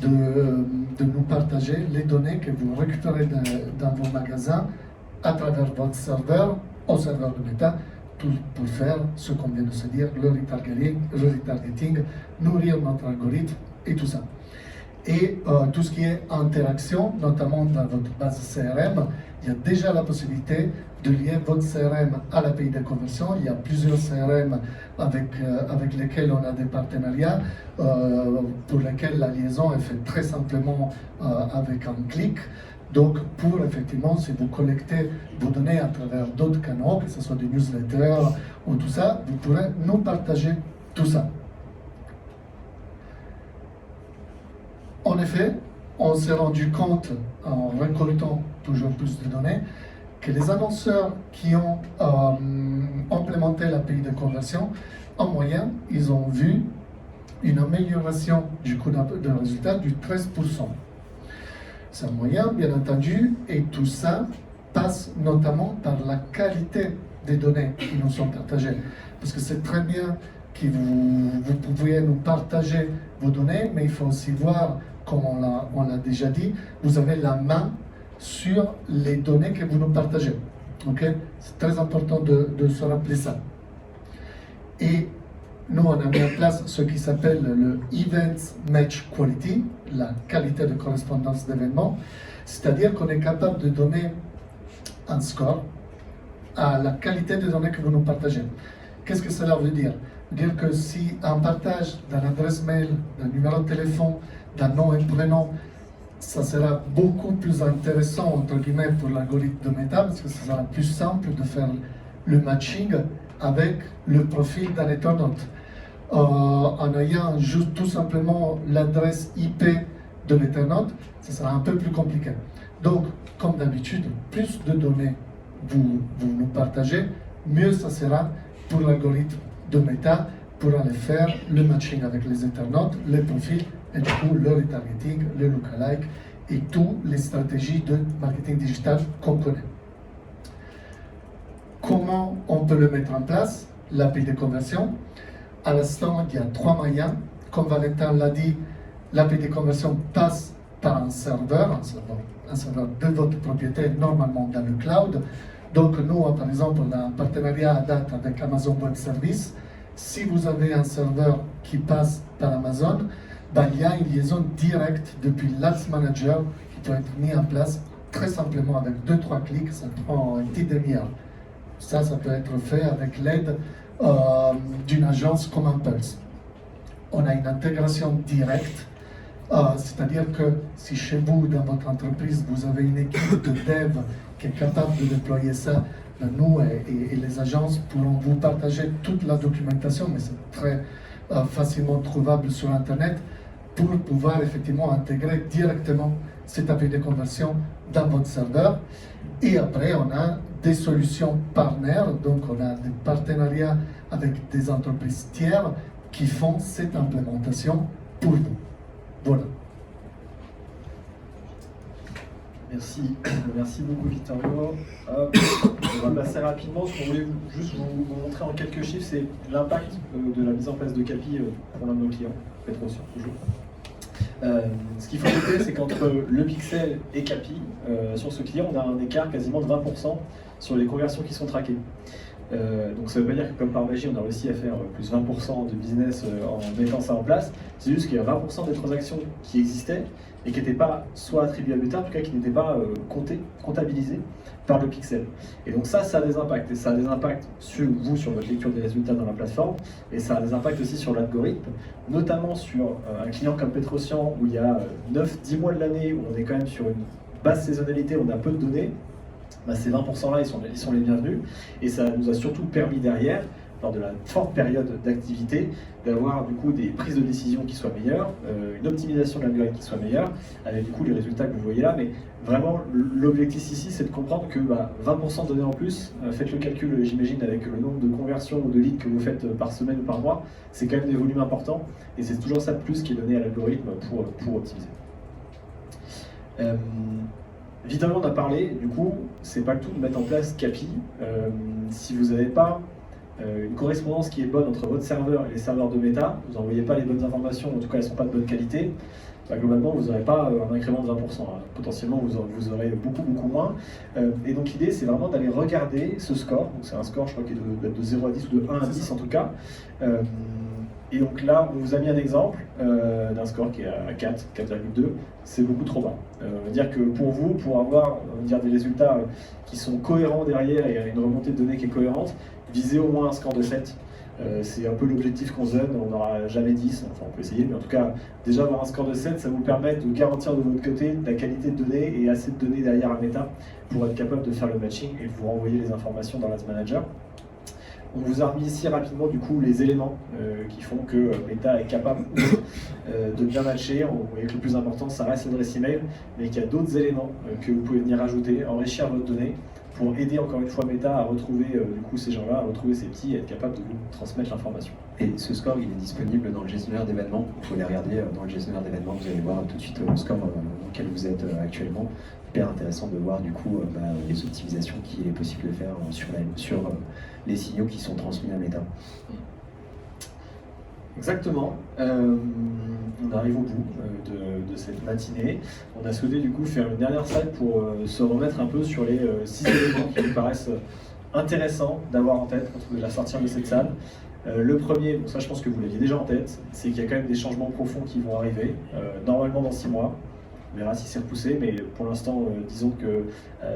de nous partager les données que vous récupérez dans vos magasins à travers votre serveur, au serveur de Meta, pour faire ce qu'on vient de se dire, le retargeting, nourrir notre algorithme et tout ça. Et tout ce qui est interaction, notamment dans votre base CRM, il y a déjà la possibilité de lier votre CRM à l'API de conversion. Il y a plusieurs CRM avec lesquels on a des partenariats, pour lesquels la liaison est faite très simplement avec un clic. Donc, pour effectivement, si vous collectez vos données à travers d'autres canaux, que ce soit des newsletters ou tout ça, vous pourrez nous partager tout ça. En effet, on s'est rendu compte, en récoltant toujours plus de données, que les annonceurs qui ont implémenté l'API de conversion, en moyenne, ils ont vu une amélioration du coût de résultat du 13%. C'est un moyen, bien entendu, et tout ça passe notamment par la qualité des données qui nous sont partagées. Parce que c'est très bien que vous pouvez nous partager vos données, mais il faut aussi voir, comme on l'a déjà dit, vous avez la main sur les données que vous nous partagez. Okay? C'est très important de se rappeler ça. Et nous, on a mis en place ce qui s'appelle le Events Match Quality, la qualité de correspondance d'événements, c'est-à-dire qu'on est capable de donner un score à la qualité des données que vous nous partagez. Qu'est-ce que cela veut dire? Dire que si un partage d'une adresse mail, d'un numéro de téléphone, d'un nom et prénom, ça sera beaucoup plus intéressant, entre guillemets, pour l'algorithme de Meta, parce que ça sera plus simple de faire le matching avec le profil d'un internaute. En ayant juste tout simplement l'adresse IP de l'internaute, ça sera un peu plus compliqué. Donc, comme d'habitude, plus de données vous nous partagez, mieux ça sera pour l'algorithme de Meta pour aller faire le matching avec les internautes, les profils et du coup le retargeting, le lookalike et toutes les stratégies de marketing digital qu'on connaît. Comment on peut le mettre en place? L'API de conversion. À l'instant, il y a 3 moyens. Comme Valentin l'a dit, l'API de conversion passe par un serveur de votre propriété, normalement dans le cloud. Donc nous, par exemple, on a un partenariat à date avec Amazon Web Services. Si vous avez un serveur qui passe par Amazon, il y a une liaison directe depuis l'Ads Manager qui peut être mise en place très simplement avec 2-3 clics, ça prend une petite demi-heure. Ça peut être fait avec l'aide d'une agence comme Impulse. On a une intégration directe, c'est-à-dire que si chez vous, dans votre entreprise, vous avez une équipe de dev qui est capable de déployer ça, nous et les agences pourront vous partager toute la documentation, mais c'est très facilement trouvable sur Internet, pour pouvoir effectivement intégrer directement cette API de conversion dans votre serveur. Et après, on a des solutions partenaires, donc on a des partenariats avec des entreprises tiers qui font cette implémentation pour vous. Voilà. Merci beaucoup Vittorio. On va passer rapidement. Ce qu'on voulait juste vous montrer en quelques chiffres, c'est l'impact de la mise en place de CAPI pour l'un de nos clients, Petrosian toujours. Ce qu'il faut noter, c'est qu'entre le pixel et CAPI, sur ce client, on a un écart quasiment de 20% sur les conversions qui sont traquées. Donc ça ne veut pas dire que comme par magie, on a réussi à faire plus 20% de business en mettant ça en place. C'est juste qu'il y a 20% des transactions qui existaient et qui n'étaient pas soit attribuées à Meta, en tout cas qui n'étaient pas comptabilisées par le pixel. Et donc ça a des impacts. Et ça a des impacts sur vous, sur votre lecture des résultats dans la plateforme, et ça a des impacts aussi sur l'algorithme, notamment sur un client comme Petrosian, où il y a 9-10 mois de l'année, où on est quand même sur une basse saisonnalité, on a peu de données. Ces 20%-là, ils sont les bienvenus. Et ça nous a surtout permis derrière, lors de la forte période d'activité, d'avoir du coup des prises de décision qui soient meilleures, une optimisation de l'algorithme qui soit meilleure, avec du coup les résultats que vous voyez là. Mais vraiment, l'objectif ici, c'est de comprendre que 20% de données en plus, faites le calcul, j'imagine, avec le nombre de conversions ou de leads que vous faites par semaine ou par mois, c'est quand même des volumes importants. Et c'est toujours ça de plus qui est donné à l'algorithme pour optimiser. Vittorio en a parlé, du coup, c'est pas le tout de mettre en place CAPI. Si vous n'avez pas une correspondance qui est bonne entre votre serveur et les serveurs de Meta, vous n'envoyez pas les bonnes informations, en tout cas elles ne sont pas de bonne qualité, globalement vous n'aurez pas un incrément de 20%. Potentiellement vous aurez beaucoup moins. Et donc l'idée c'est vraiment d'aller regarder ce score. Donc c'est un score, je crois, qui est de 0 à 10 ou de 1 à 10 en tout cas. Et donc là, on vous a mis un exemple d'un score qui est à 4, 4,2. C'est beaucoup trop bas. On va dire que pour vous, pour avoir des résultats qui sont cohérents derrière et une remontée de données qui est cohérente, visez au moins un score de 7. C'est un peu l'objectif qu'on se donne. On n'aura jamais 10, enfin on peut essayer, mais en tout cas, déjà avoir un score de 7, ça vous permet de garantir de votre côté la qualité de données et assez de données derrière à Meta pour être capable de faire le matching et de vous renvoyer les informations dans l'Ads Manager. On vous a remis ici rapidement du coup les éléments qui font que Meta est capable de bien matcher. Vous voyez que le plus important ça reste l'adresse email, mais qu'il y a d'autres éléments que vous pouvez venir ajouter, enrichir votre donnée pour aider encore une fois Meta à retrouver du coup ces gens-là, à retrouver ces petits et être capable de vous transmettre l'information. Et ce score, il est disponible dans le gestionnaire d'événements. Vous pouvez aller regarder dans le gestionnaire d'événements, vous allez voir tout de suite le score dans lequel vous êtes actuellement. Hyper intéressant de voir du coup les optimisations qu'il est possible de faire sur les signaux qui sont transmis à Meta. Exactement. On arrive au bout de cette matinée. On a souhaité du coup faire une dernière slide pour se remettre un peu sur les 6 éléments qui nous paraissent intéressants d'avoir en tête quand on va sortir de cette salle. Le premier, bon, ça je pense que vous l'aviez déjà en tête, c'est qu'il y a quand même des changements profonds qui vont arriver, normalement dans 6 mois. On verra si c'est repoussé, mais pour l'instant, disons que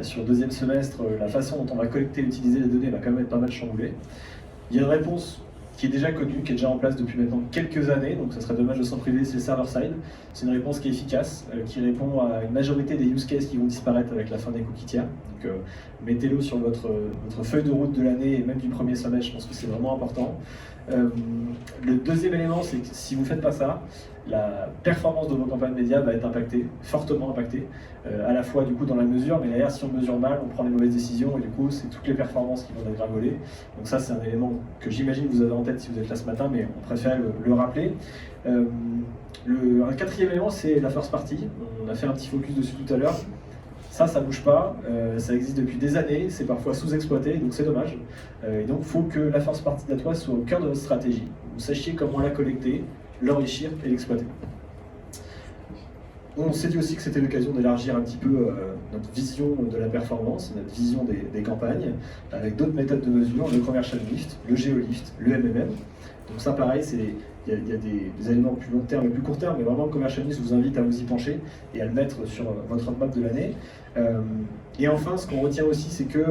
sur le deuxième semestre, la façon dont on va collecter et utiliser les données va quand même être pas mal chamboulée. Il y a une réponse qui est déjà connue, qui est déjà en place depuis maintenant quelques années, donc ça serait dommage de s'en priver, c'est le server-side. C'est une réponse qui est efficace, qui répond à une majorité des use cases qui vont disparaître avec la fin des cookies tiers. Donc mettez-le sur votre feuille de route de l'année et même du premier semestre, je pense que c'est vraiment important. Le deuxième élément, c'est que si vous ne faites pas ça, la performance de vos campagnes médias va être impactée, fortement impactée, à la fois du coup dans la mesure, mais derrière si on mesure mal, on prend les mauvaises décisions et du coup c'est toutes les performances qui vont dégringoler. Donc ça c'est un élément que j'imagine que vous avez en tête si vous êtes là ce matin, mais on préfère le rappeler. Un quatrième élément, c'est la first party. On a fait un petit focus dessus tout à l'heure. Ça bouge pas, ça existe depuis des années, c'est parfois sous-exploité, donc c'est dommage. Et donc il faut que la first party data soit au cœur de votre stratégie. Vous sachiez comment la collecter, l'enrichir et l'exploiter. On s'est dit aussi que c'était l'occasion d'élargir un petit peu notre vision de la performance, notre vision des campagnes, avec d'autres méthodes de mesure, le conversion lift, le géolift, le MMM. Donc ça pareil, il y a des éléments plus long terme et plus court terme, mais vraiment le conversion lift vous invite à vous y pencher et à le mettre sur votre roadmap de l'année. Et enfin, ce qu'on retient aussi, c'est qu'il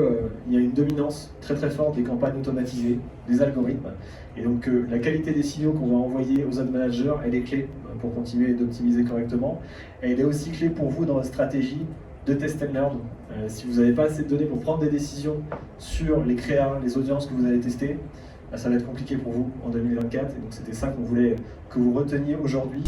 y a une dominance très très forte des campagnes automatisées, des algorithmes. Et donc la qualité des signaux qu'on va envoyer aux ad managers, elle est clé pour continuer d'optimiser correctement. Et elle est aussi clé pour vous dans votre stratégie de test and learn. Si vous n'avez pas assez de données pour prendre des décisions sur les créas, les audiences que vous allez tester, ça va être compliqué pour vous en 2024. Et donc c'était ça qu'on voulait que vous reteniez aujourd'hui.